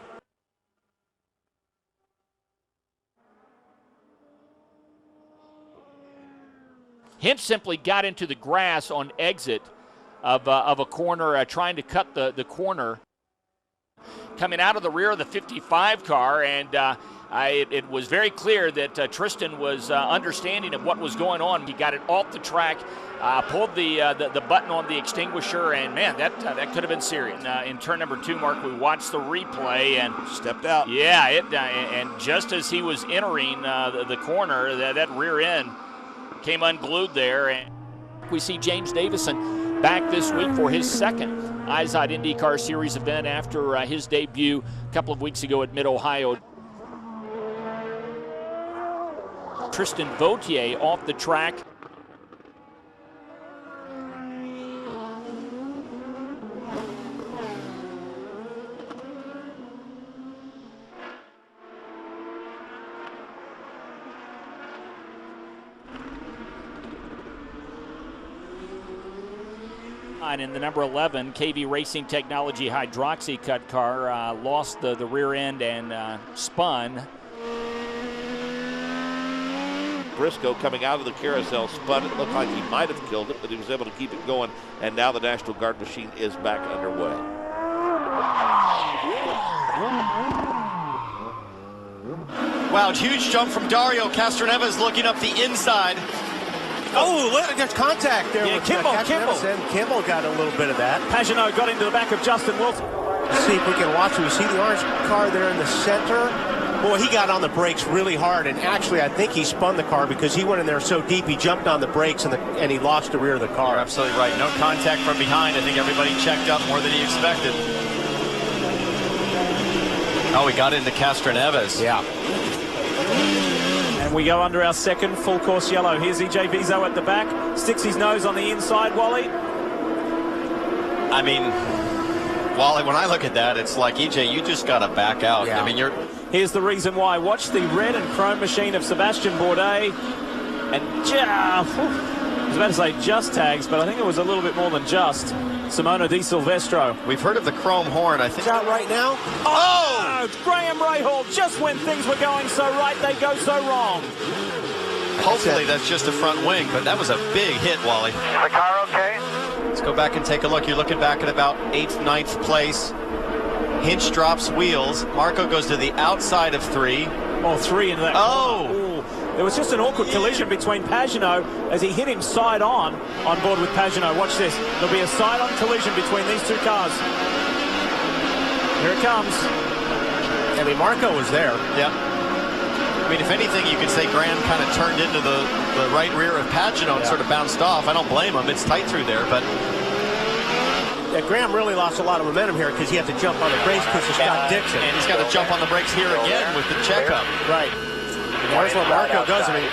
Hinch simply got into the grass on exit of a corner, trying to cut the corner. Coming out of the rear of the 55 car, and it was very clear that Tristan was understanding of what was going on. He got it off the track, pulled the button on the extinguisher, and man, that could have been serious. In turn number 2, Mark, we watched the replay and stepped out. Yeah, and just as he was entering the corner, that rear end came unglued there, and we see James Davison back this week for his second Izod IndyCar Series event after his debut a couple of weeks ago at Mid-Ohio. Tristan Vautier off the track. And in the number 11 KV Racing Technology Hydroxy Cut car, lost the rear end and spun. Briscoe coming out of the carousel spun. It looked like he might have killed it, but he was able to keep it going. And now the National Guard machine is back underway. Wow, huge jump from Dario Castroneves looking up the inside. Oh, there's contact there. Yeah, with Kimball got a little bit of that. Pagano got into the back of Justin Wilson. Let's see if we can watch. We see the orange car there in the center. Boy, he got on the brakes really hard, and actually I think he spun the car because he went in there so deep he jumped on the brakes and he lost the rear of the car. You're absolutely right. No contact from behind. I think everybody checked up more than he expected. Oh, he got into Castroneves. Yeah. And we go under our second full course yellow. Here's EJ Vizo at the back. Sticks his nose on the inside, Wally. I mean, Wally, when I look at that, it's like, EJ, you just got to back out. Yeah. I mean, Here's the reason why. Watch the red and chrome machine of Sebastian Bourdais. And I was about to say just tags, but I think it was a little bit more than just. Simona Di Silvestro. We've heard of the chrome horn, I think. Out right now. Oh! Graham Rahal, just when things were going so right, they go so wrong. Hopefully that's just a front wing, but that was a big hit, Wally. Is the car okay? Let's go back and take a look. You're looking back at about 8th, 9th place. Hinch drops wheels. Marco goes to the outside of 3. Oh, 3 into that. Oh! Ooh. There was just an awkward collision between Pagenaud as he hit him side on board with Pagenaud. Watch this. There'll be a side-on collision between these two cars. Here it comes. I mean, Marco was there. Yep. I mean, if anything, you could say Graham kind of turned into the right rear of Pagenaud and sort of bounced off. I don't blame him. It's tight through there, but... Yeah, Graham really lost a lot of momentum here because he had to jump on the brakes because of Scott Dixon. And he's got to jump on the brakes here again with the checkup. Right. That's what Marco does. I mean,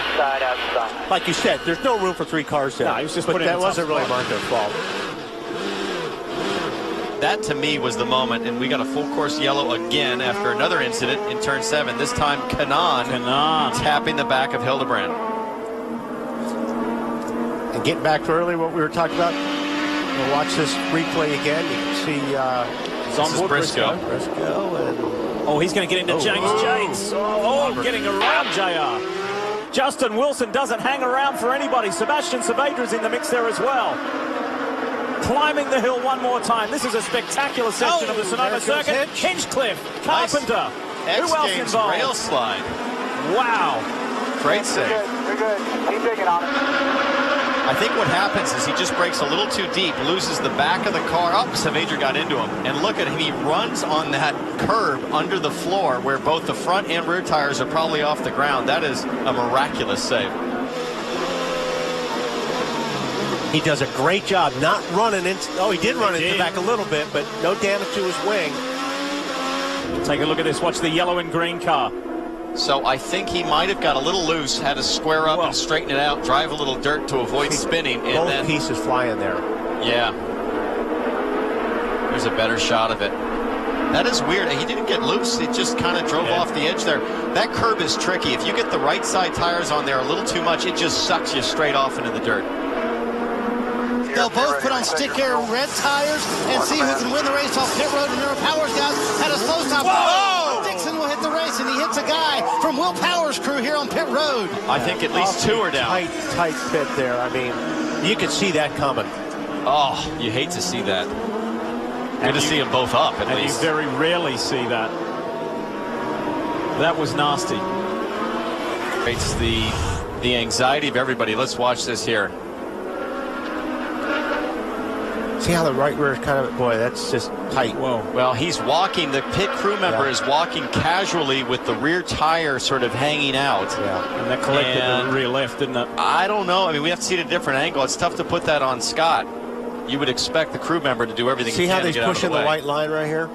like you said, there's no room for 3 cars there. No, he was just but putting that in a wasn't tough really Marco's fault. That, to me, was the moment, and we got a full course yellow again after another incident in turn 7. This time, Kanaan tapping the back of Hildebrand. And getting back to earlier what we were talking about, we'll watch this replay again. You can see This is Briscoe. Briscoe and... Oh, he's going to get into James. Getting around JR. Justin Wilson doesn't hang around for anybody. Sebastian Saavedra's in the mix there as well. Climbing the hill one more time. This is a spectacular section of the Sonoma circuit. Hinchcliffe, Carpenter. Nice. Who else Games involved? rail slide. Wow. Great save. You're good. Keep digging on it. I think what happens is he just breaks a little too deep, loses the back of the car. Oh, Saavedra got into him. And look at him. He runs on that curb under the floor where both the front and rear tires are probably off the ground. That is a miraculous save. He does a great job not running into... Oh, he did run into the back a little bit, but no damage to his wing. Take a look at this. Watch the yellow and green car. So I think he might have got a little loose, had to square up and straighten it out, drive a little dirt to avoid spinning. And both then pieces flying there. Yeah. There's a better shot of it. That is weird. He didn't get loose. It just kind of drove off the edge there. That curb is tricky. If you get the right side tires on there a little too much, it just sucks you straight off into the dirt. They'll both put on stick air red tires and see who can win the race off pit road. And Will Powers guys had a slow stop. Whoa! Dixon will hit the race, and he hits a guy from Will Powers' crew here on pit road. I think at least 2 are down. Tight pit there. I mean, you could see that coming. Oh, you hate to see that. Good to see them both up at least. You very rarely see that. That was nasty. It's the anxiety of everybody. Let's watch this here. See how the right rear is kind of, boy, that's just tight. Whoa. Well, he's walking, the pit crew member is walking casually with the rear tire sort of hanging out. Yeah, and that collected the rear left, didn't it? I don't know. I mean, we have to see it at a different angle. It's tough to put that on Scott. You would expect the crew member to do everything he can to get out of the way. See how he's pushing the white line right here?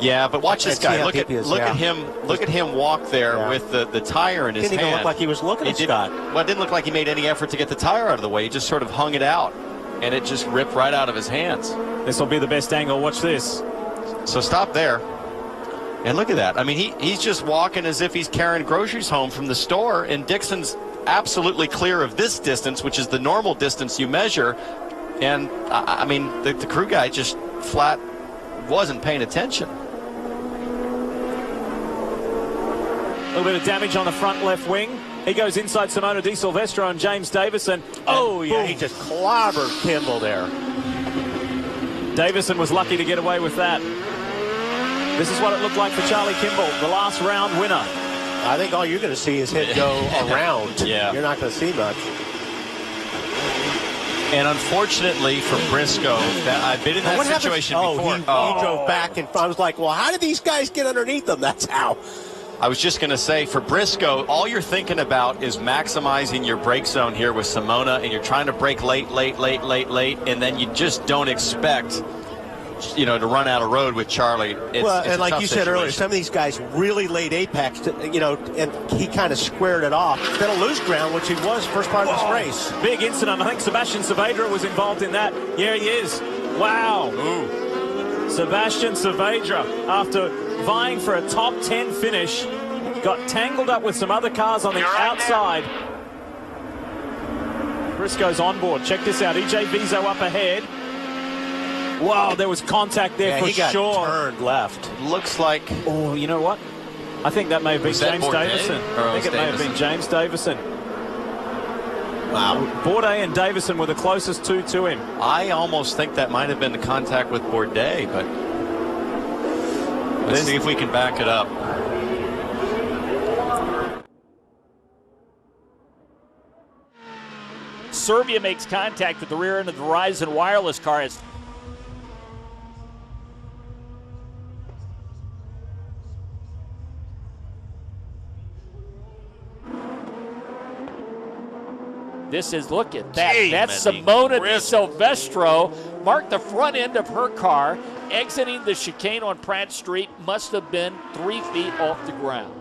Yeah, but watch this guy. Look at him walk there Yeah. with the tire in his hand. Didn't even look like he was looking at Scott. Well, it didn't look like he made any effort to get the tire out of the way. He just sort of hung it out, and it just ripped right out of his hands. This will be the best angle. Watch this. So stop there. And look at that. I mean, he's just walking as if he's carrying groceries home from the store, and Dixon's absolutely clear of this distance, which is the normal distance you measure. And, I mean, the crew guy just flat wasn't paying attention. A little bit of damage on the front left wing. He goes inside Simona Di Silvestro and James Davison. Oh, yeah, he just clobbered Kimball there. Davison was lucky to get away with that. This is what it looked like for Charlie Kimball, the last round winner. I think all you're going to see is hit go around. Yeah. You're not going to see much. And unfortunately for Briscoe, I've been in that situation before. He drove back, and I was like, well, how did these guys get underneath them? That's how. I was just going to say, for Briscoe, all you're thinking about is maximizing your brake zone here with Simona, and you're trying to brake late, and then you just don't expect you know, to run out of road with Charlie. It's and like you said situation. earlier, some of these guys really laid apex, you know, and he kind of squared it off. Then a loose ground, which he was first part of this race. Big incident. I think Sebastian Saavedra was involved in that. Yeah, he is. Wow. Ooh. Sebastian Saavedra, after vying for a top 10 finish, got tangled up with some other cars on the outside. Briscoe's on board. Check this out. EJ Vizo up ahead. Wow, there was contact there for he got sure. Turned left. Looks like. Oh, you know what? I think that may have been James Davison. I think it may have been James Davison. Wow. Bourdais and Davison were the closest two to him. I almost think that might have been the contact with Bourdais, but let's see if we can back it up. Serbia makes contact with the rear end of the Verizon wireless car. This is, look at that. That's Simona Di Silvestro. Marked the front end of her car, exiting the chicane on Pratt Street. Must have been 3 feet off the ground.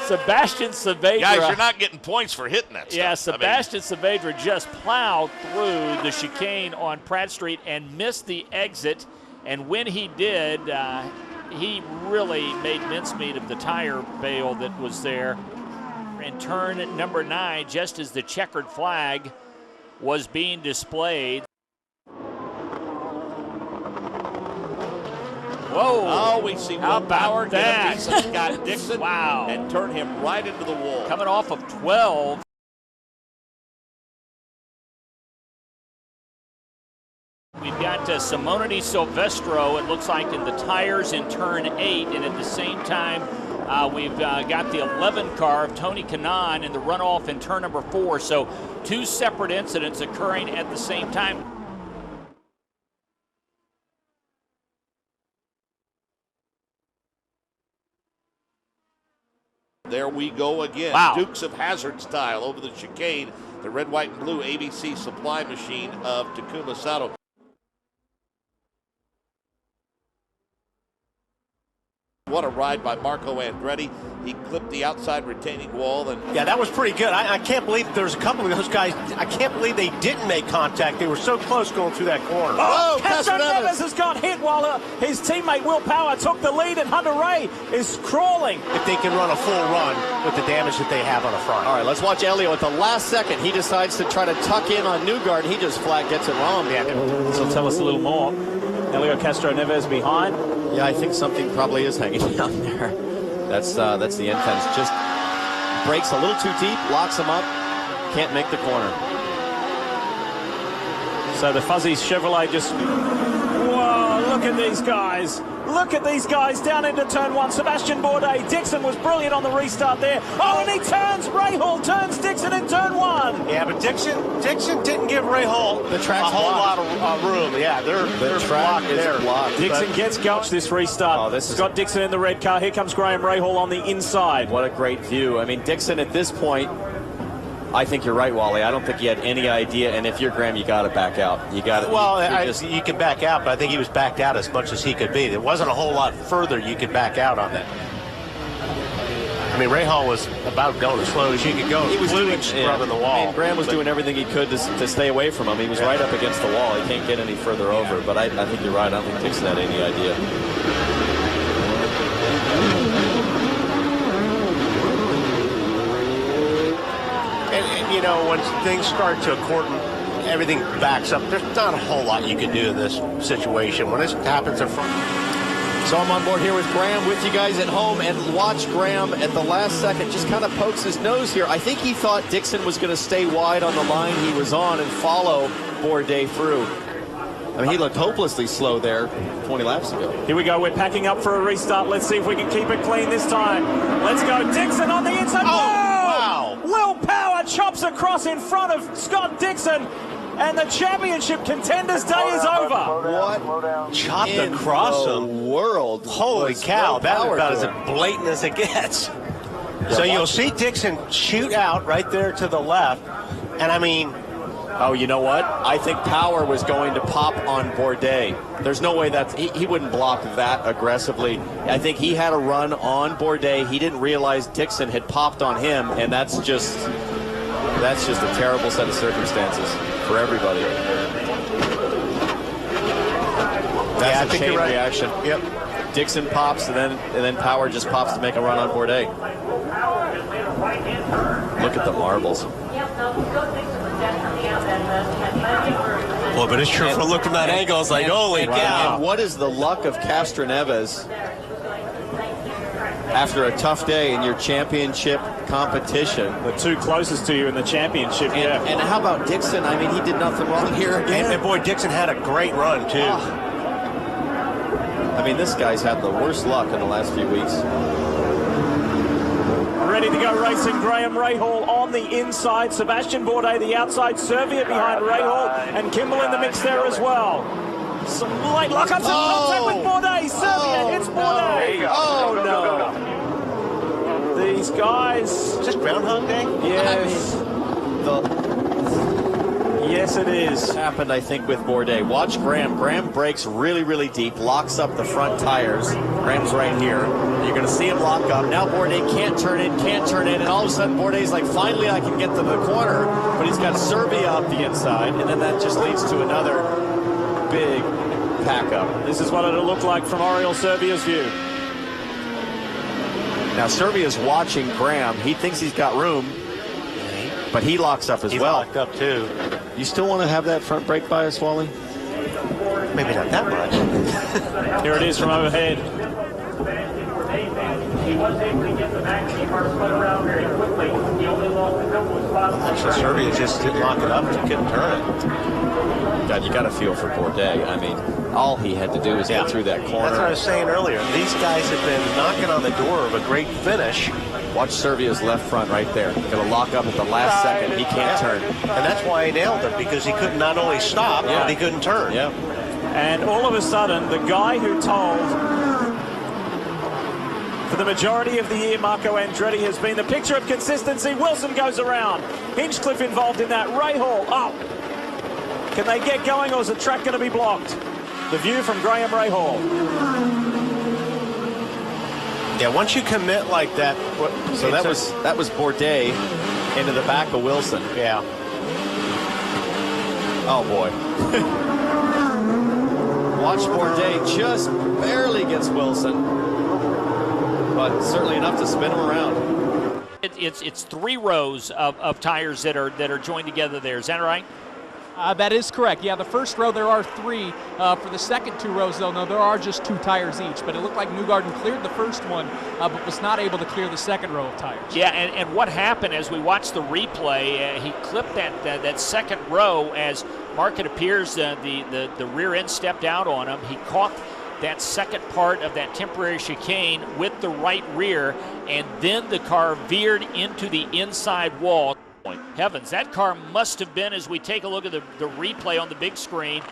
Sebastian Saavedra. Guys, you're not getting points for hitting that stuff. Yeah, Sebastian Saavedra just plowed through the chicane on Pratt Street and missed the exit. And when he did, he really made mincemeat of the tire bale that was there. In turn number 9, just as the checkered flag was being displayed. Whoa! Oh, we see How Will Power about get that? a piece of Scott Dixon Wow. and turn him right into the wall. Coming off of 12. We've got Simona Di Silvestro, it looks like, in the tires in turn 8, and at the same time, we've got the 11 car of Tony Kanaan in the runoff in turn number 4. So 2 separate incidents occurring at the same time. There we go again. Wow. Dukes of Hazzard style over the chicane. The red, white, and blue ABC supply machine of Takuma Sato. What a ride by Marco Andretti. He clipped the outside retaining wall. And yeah, that was pretty good. I can't believe there's a couple of those guys. I can't believe they didn't make contact. They were so close going through that corner. Oh, Castro Neves has got hit while his teammate Will Power took the lead, and Hunter Ray is crawling. If they can run a full run with the damage that they have on the front. All right, let's watch Elio. At the last second, he decides to try to tuck in on Newgarden. He just flat gets it wrong. Yeah. This will tell us a little more. Elio Castro Neves behind. Yeah, I think something probably is hanging down there. That's the end fence. Just breaks a little too deep, locks him up, can't make the corner. So the fuzzy Chevrolet just, whoa, look at these guys. Look at these guys down into turn 1. Sebastian Bourdais. Dixon was brilliant on the restart there. Oh, and he turns. Rahal turns Dixon in turn 1. Yeah, but Dixon didn't give Rahal a whole lot of room. Yeah, they're blocked there. Dixon gets going. This restart. Oh, this Scott Dixon in the red car. Here comes Graham Rahal on the inside. What a great view. I mean, Dixon at this point, I think you're right, Wally. I don't think he had any idea. And if you're Graham, you got to back out. You got to. Well, you can back out, but I think he was backed out as much as he could be. There wasn't a whole lot further you could back out on that. I mean, Rahal was about going as slow as you could go. He was rubbing the wall. I mean, Graham was doing everything he could to stay away from him. He was right up against the wall. He can't get any further over. But I think you're right. I don't think Dixon had any idea. And, you know, when things start to accord, everything backs up. There's not a whole lot you can do in this situation. When this happens in front. So I'm on board here with Graham, with you guys at home, and watch Graham at the last second just kind of pokes his nose here. I think he thought Dixon was going to stay wide on the line he was on and follow Bourdais through. I mean, he looked hopelessly slow there 20 laps ago. Here we go. We're packing up for a restart. Let's see if we can keep it clean this time. Let's go. Dixon on the inside. Oh, wow! Will Power chops across in front of Scott Dixon. And the championship contenders' day is over. What? Chopped across him. World. Holy cow, that's about as blatant as it gets. So you'll see Dixon shoot out right there to the left. And I mean, oh, you know what? I think Power was going to pop on Bourdais. There's no way that he wouldn't block that aggressively. I think he had a run on Bourdais. He didn't realize Dixon had popped on him, and that's just a terrible set of circumstances for everybody. That's a chain reaction. Yep. Dixon pops, and then Power just pops to make a run on Bourdais. Look at the marbles. Well, but it's true. For look from that angle, it's like, holy cow. And what is the luck of Castroneves after a tough day in your championship competition? The two closest to you in the championship, yeah. And how about Dixon? I mean, he did nothing wrong here again. And boy, Dixon had a great run, too. I mean, this guy's had the worst luck in the last few weeks. Ready to go racing, Graham Rahal on the inside. Sebastian Bourdais, the outside. Servia behind Rahal, and Kimball in the mix there as well. Some late luck up to contact with Bourdais. Servia hits Bourdais. Oh, no. These guys. Is this Groundhog Day? Yes. Yes, it is. Happened, I think, with Bourdais. Watch Graham. Graham breaks really, really deep, locks up the front tires. Graham's right here. You're going to see him lock up. Now Bourdais can't turn in, and all of a sudden Bourdais like, finally I can get to the corner, but he's got Servia up the inside, and then that just leads to another big pack up. This is what it'll look like from Oriol Servia's view. Now Servia's watching Graham. He thinks he's got room, but he locks up as well. He's locked up too. You still want to have that front brake bias, Wally? Maybe not that much. Here it is from overhead. He was able to get the back of the car spun around very quickly. He only lost a couple of spots. Actually, Servia just didn't lock it up. He couldn't turn it. God, you got to feel for Bourdais. I mean, all he had to do was get through that corner. That's what I was saying earlier. These guys have been knocking on the door of a great finish. Watch Servia's left front right there. Going to lock up at the last second. He can't turn. And that's why he nailed him, because he could not only stop, but he couldn't turn. Yep. And all of a sudden, the guy who told for the majority of the year Marco Andretti has been the picture of consistency. Wilson goes around. Hinchcliffe involved in that. Rahal up. Can they get going, or is the track going to be blocked? The view from Graham Rahal. Yeah, once you commit like that. So that was Bourdais into the back of Wilson. Yeah. Oh boy. Watch Bourdais just barely gets Wilson, but certainly enough to spin him around. It's three rows of tires that are joined together there. Is that right? That is correct. Yeah, the first row there are three. For the second two rows, though, no, there are just two tires each. But it looked like Newgarden cleared the first one, but was not able to clear the second row of tires. Yeah, and what happened as we watched the replay, he clipped that second row as Mark, it appears the rear end stepped out on him. He caught that second part of that temporary chicane with the right rear, and then the car veered into the inside wall. Heavens, that car must have been, as we take a look at the replay on the big screen.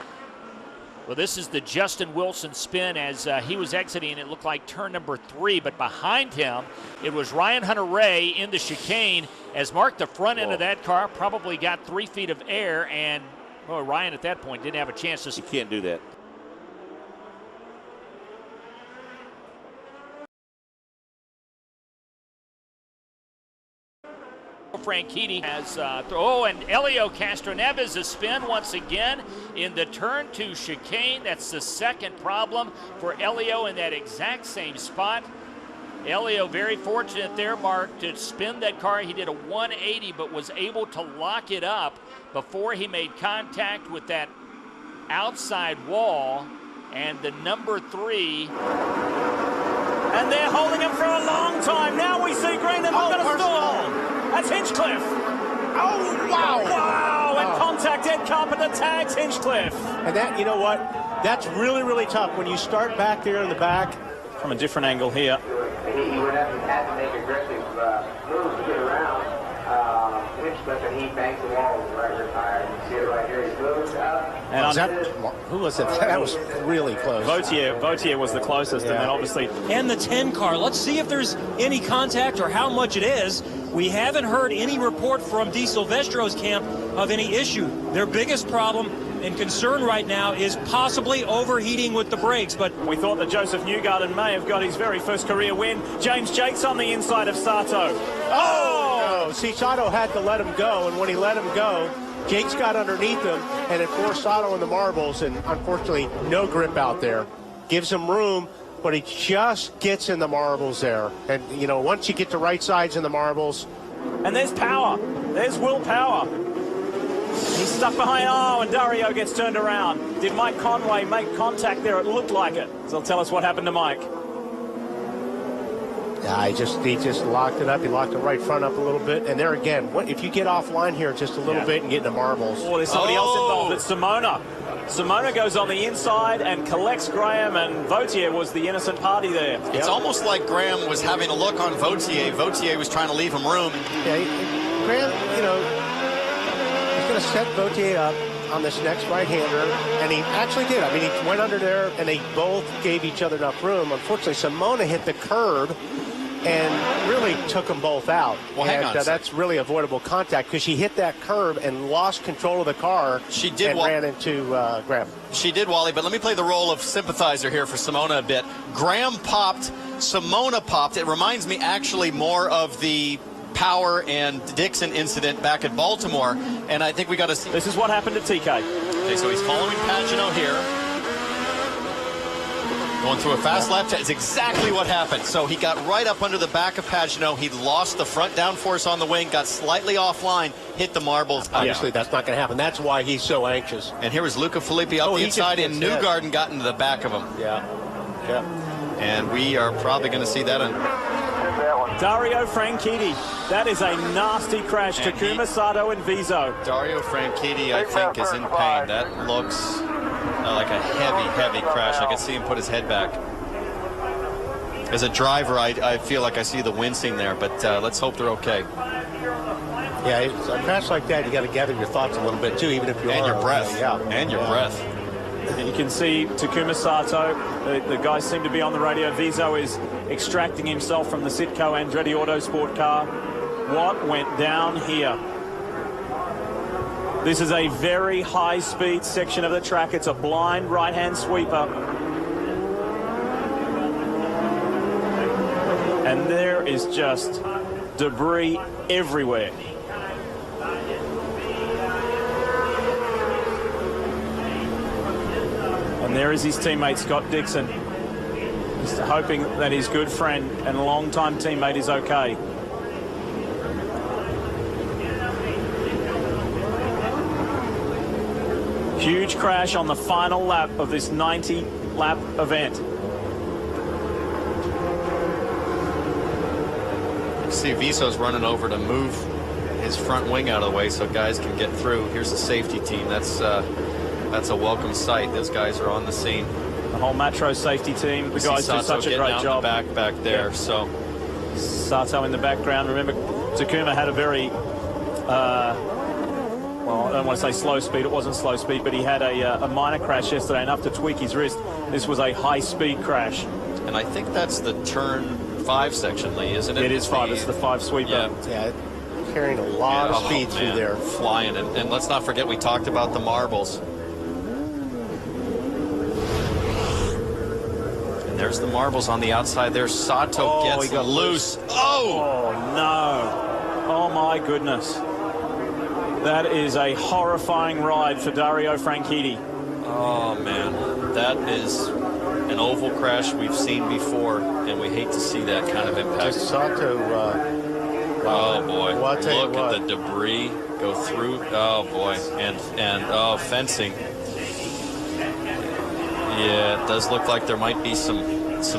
Well, this is the Justin Wilson spin as he was exiting. It looked like turn number 3, but behind him, it was Ryan Hunter-Reay in the chicane as Mark, the front end of that car, probably got 3 feet of air, and well, Ryan at that point didn't have a chance to. You can't do that. Franchitti has and Helio Castroneves a spin once again in the turn 2 chicane. That's the second problem for Helio in that exact same spot. Helio very fortunate there, Mark, to spin that car. He did a 180, but was able to lock it up before he made contact with that outside wall. And the number 3. And they're holding him for a long time. Now we see green, and we're going to stall. That's Hinchcliffe. Oh, wow. Wow, and contact. Ed Carpenter tags Hinchcliffe. And that, you know what, that's really, really tough when you start back there in the back. From a different angle here. He would have to make aggressive moves to get around Hinchcliffe, and he banks the wall with the right rear tire. You see it right here. He moves up. And who was it? That was really close. Vautier was the closest, and then obviously. And the 10 car. Let's see if there's any contact or how much it is. We haven't heard any report from Di Silvestro's camp of any issue. Their biggest problem and concern right now is possibly overheating with the brakes. But we thought that Joseph Newgarden may have got his very first career win. James Jakes on the inside of Sato. Oh! No. See, Sato had to let him go, and when he let him go, Jakes got underneath him, and it forced Sato in the marbles, and unfortunately, no grip out there. Gives him room, but he just gets in the marbles there. And, you know, once you get the right sides in the marbles. And there's power. There's Will Power. He's stuck behind. Oh, and Dario gets turned around. Did Mike Conway make contact there? It looked like it. So tell us what happened to Mike. Yeah, he just locked it up. He locked the right front up a little bit. And there again, if you get offline here just a little bit and get in the marbles. Oh, there's somebody else involved. It's Simona. Simona goes on the inside and collects Graham, and Vautier was the innocent party there. It's almost like Graham was having a look on Vautier. Vautier was trying to leave him room. Yeah, Graham, you know, he's going to set Vautier up on this next right-hander, and he actually did. I mean, he went under there, and they both gave each other enough room. Unfortunately, Simona hit the curb and really took them both out. Well, hang on. That's really avoidable contact because she hit that curb and lost control of the car. She did. And ran into Graham. She did, Wally, but let me play the role of sympathizer here for Simona a bit. Graham popped, Simona popped. It reminds me actually more of the Power and Dixon incident back at Baltimore, and I think we got to see. This is what happened to TK. Okay, so he's following Pagenaud here. Going through a fast left. It's exactly what happened. So he got right up under the back of Pagenaud. He lost the front downforce on the wing, got slightly offline, hit the marbles. Obviously, that's not going to happen. That's why he's so anxious. And here was Luca Filippi up the inside, and Newgarden got into the back of him. Yeah. And we are probably going to see that. Dario Franchitti. That is a nasty crash. Takuma Sato and Viso. Dario Franchitti, I think, is in pain. That looks like a heavy crash. I can see him put his head back. As a driver, I feel like I see the wincing there, but let's hope they're okay. Yeah, a crash like that, you got to gather your thoughts a little bit too, even if you and are. Your breath. And your breath. And you can see Takuma Sato, the guys seem to be on the radio. Viso is extracting himself from the Sitco Andretti Autosport car. What went down here? This is a very high-speed section of the track. It's a blind right-hand sweeper. And there is just debris everywhere. And there is his teammate, Scott Dixon. Just hoping that his good friend and longtime teammate is okay. Huge crash on the final lap of this 90-lap event. You see Viso's running over to move his front wing out of the way so guys can get through. Here's the safety team. That's a welcome sight. Those guys are on the scene. The whole Matro safety teom. The guys do such a great job. Back there. So Sato in the background. Remember, Takuma had a very well, I don't want to say slow speed. It wasn't slow speed, but he had a minor crash yesterday, enough to tweak his wrist. This was a high-speed crash. And I think that's the turn 5 section, Lee, isn't it? It is 5. It's the 5 sweeper. Yeah, carrying a lot of speed through there. Flying. And let's not forget, we talked about the marbles. And there's the marbles on the outside there. Sato gets loose. Oh, no. Oh, my goodness. That is a horrifying ride for Dario Franchitti. Oh, man. That is an oval crash we've seen before, and we hate to see that kind of impact. Just Sato, oh, boy. Look at the debris go through. Oh, boy. And fencing. Yeah, it does look like there might be some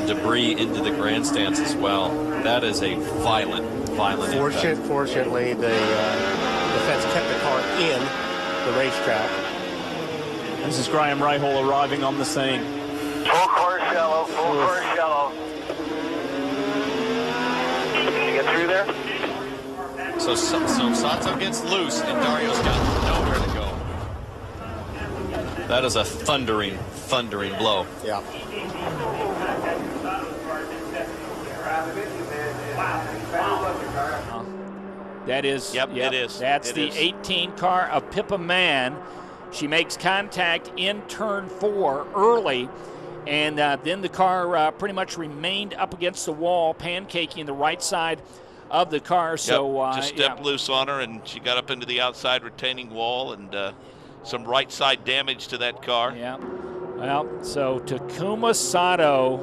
debris into the grandstands as well. That is a violent impact. Fortunately, the fence kept the car in the racetrack. This is Graham Rahal arriving on the scene. Full course yellow, full course yellow. Can you get through there? So Sato gets loose, and Dario's got nowhere to go. That is a thundering blow. Yeah. That is, Yep, it is. That's It the is. 18 car of Pippa Mann. She makes contact in turn 4 early, and then the car pretty much remained up against the wall, pancaking the right side of the car. So just stepped loose on her, and she got up into the outside retaining wall, and some right side damage to that car. Yeah. Well, so Takuma Sato,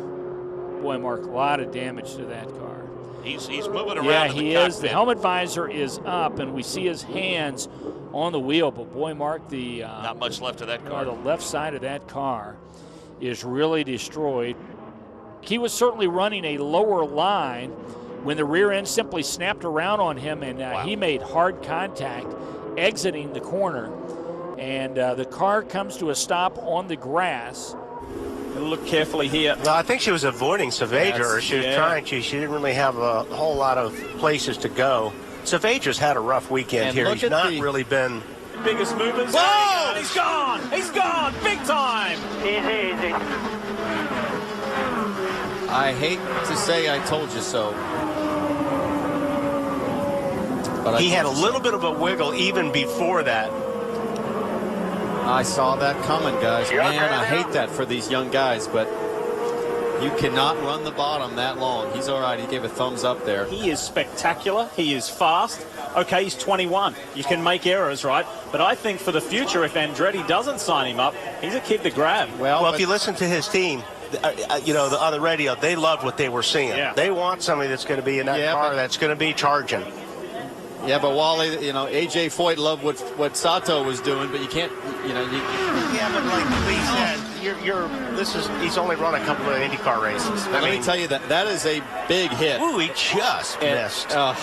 boy, Mark, a lot of damage to that car. He's moving around. Yeah, in the he cockpit. is. The helmet visor is up, and we see his hands on the wheel. But boy, Mark, the not much left of that car. The left side of that car is really destroyed. He was certainly running a lower line when the rear end simply snapped around on him, and he made hard contact exiting the corner. And the car comes to a stop on the grass. Look carefully here. Well, I think she was avoiding Savager. She was trying to. She didn't really have a whole lot of places to go. Savager's had a rough weekend here. He's not really been biggest movers. Whoa! And he's gone. He's gone. Big time. Easy. I hate to say I told you so. But he had a little bit of a wiggle even before that. I saw that coming, guys. Man, I hate that for these young guys, but you cannot run the bottom that long. He's all right. He gave a thumbs up there. He is spectacular. He is fast. Okay, he's 21. You can make errors, right? But I think for the future, if Andretti doesn't sign him up, he's a kid to grab. Well, if you listen to his team, you know, on the radio, they loved what they were seeing. Yeah. They want somebody that's going to be in that car that's going to be charging. Yeah, but Wally, you know, A.J. Foyt loved what Sato was doing, but you can't, you know. Yeah, but like Lee said, he's only run a couple of IndyCar races. Let me tell you that is a big hit. Ooh, he just missed. I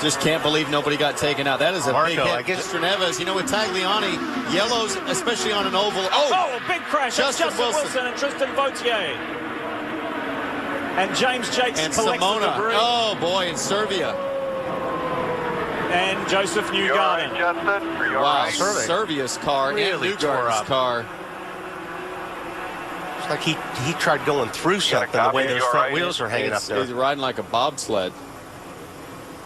just can't believe nobody got taken out. That is a big hit. I guess Mr. Neves, you know, with Tagliani, yellows, especially on an oval. Oh, a big crash. Justin Wilson and Tristan Vautier. And James Jakes and collects the debris. Oh, boy, in Serbia. And Joseph Newgarden. Wow, Serbia's car really and Newgarden's car. It's like he tried going through something the way those front wheels are hanging up there. He's riding like a bobsled.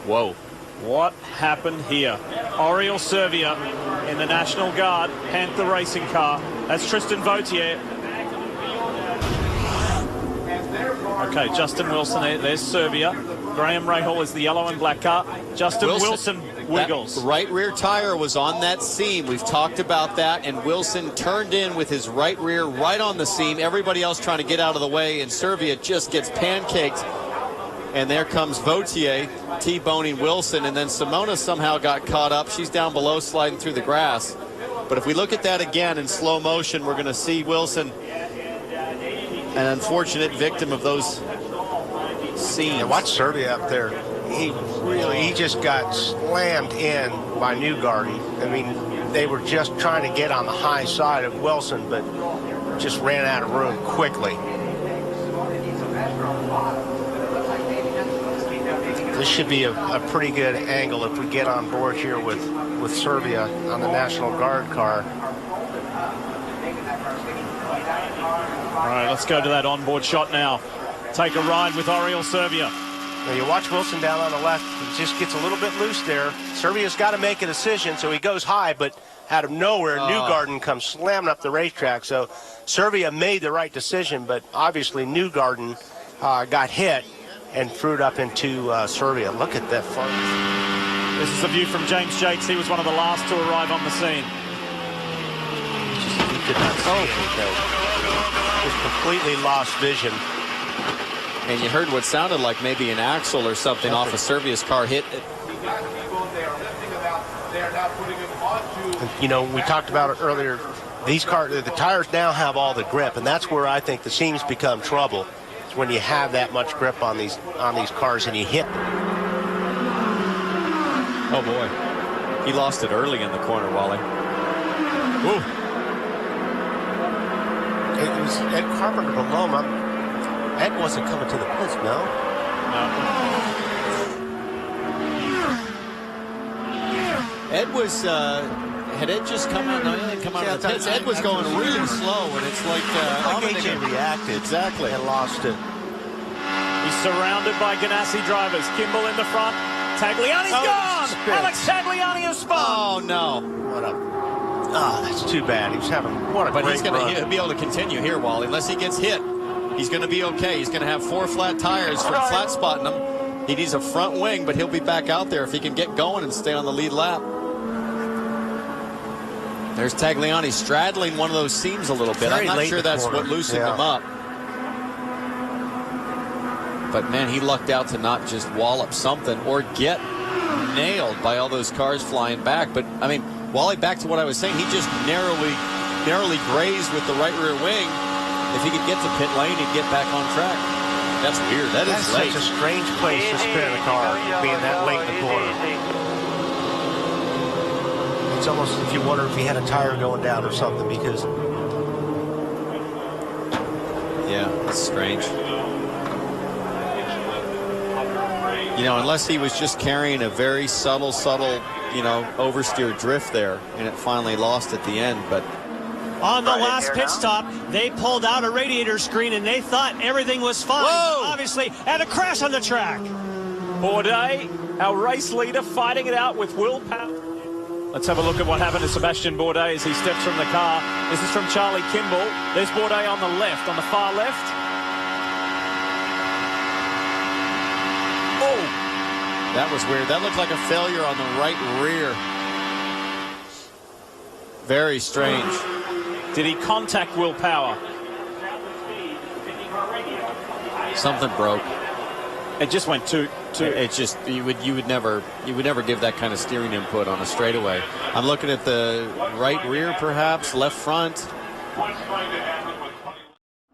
Whoa. What happened here? Oriol Servia in the National Guard Panther racing car. That's Tristan Vautier. Okay, Justin Wilson, there's Servia. Graham Rahal is the yellow and black car. Justin Wilson wiggles. That right rear tire was on that seam. We've talked about that, and Wilson turned in with his right rear right on the seam. Everybody else trying to get out of the way, and Servia just gets pancaked. And there comes Vautier T-boning Wilson, and then Simona somehow got caught up. She's down below sliding through the grass. But if we look at that again in slow motion, we're going to see Wilson, an unfortunate victim of those scenes. And watch Serbia up there. He just got slammed in by Newgarden. I mean, they were just trying to get on the high side of Wilson, but just ran out of room quickly. This should be a pretty good angle if we get on board here with Serbia on the National Guard car. All right, let's go to that onboard shot now. Take a ride with Oriol Servia. Now you watch Wilson down on the left. He just gets a little bit loose there. Servia's got to make a decision, so he goes high, but out of nowhere, Newgarden comes slamming up the racetrack. So Servia made the right decision, but obviously Newgarden got hit and threw it up into Servia. Look at that fun. This is a view from James Jakes. He was one of the last to arrive on the scene. He could not see anything. Just completely lost vision. And you heard what sounded like maybe an axle or something off of Servia's car hit. You know, we talked about it earlier. These cars, the tires now have all the grip, and that's where I think the seams become trouble. It's when you have that much grip on these cars and you hit them. Oh boy, he lost it early in the corner, Wally. Ooh. It was Ed Carpenter below him. Ed wasn't coming to the pits, no? Ed was had Ed just come out? No, he didn't come out of the pits. Ed was going really slow, and it's like AJ reacted exactly and lost it. He's surrounded by Ganassi drivers. Kimball in the front. Tagliani's gone! Alex Tagliani has spun! Oh, no. That's too bad. He was having what a But great run. he'll be able to continue here, Wally, unless he gets hit. He's going to be okay. He's going to have 4 flat tires from flat spotting him. He needs a front wing, but he'll be back out there if he can get going and stay on the lead lap. There's Tagliani straddling one of those seams a little bit. I'm not sure that's what loosened him up. But, man, he lucked out to not just wallop something or get nailed by all those cars flying back. But, I mean, Wally, back to what I was saying, he just narrowly grazed with the right rear wing. If he could get to pit lane, he'd get back on track. That's weird. That's late. Such a strange place to spin a car, being that late in the corner. It's almost if you wonder if he had a tire going down or something, because... Yeah, that's strange. You know, unless he was just carrying a very subtle, you know, oversteer drift there, and it finally lost at the end, but... On the last pit stop, they pulled out a radiator screen and they thought everything was fine. Obviously, had a crash on the track. Bourdais, our race leader, fighting it out with Will Power. Let's have a look at what happened to Sebastian Bourdais as he steps from the car. This is from Charlie Kimball. There's Bourdais on the left, on the far left. Oh! That was weird. That looked like a failure on the right rear. Very strange. Did he contact Will Power? Something broke. It just went too. It's just you would never give that kind of steering input on a straightaway. I'm looking at the right rear, perhaps left front.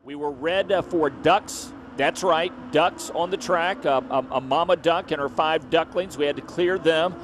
We were red for ducks. That's right, ducks on the track. A mama duck and her 5 ducklings. We had to clear them.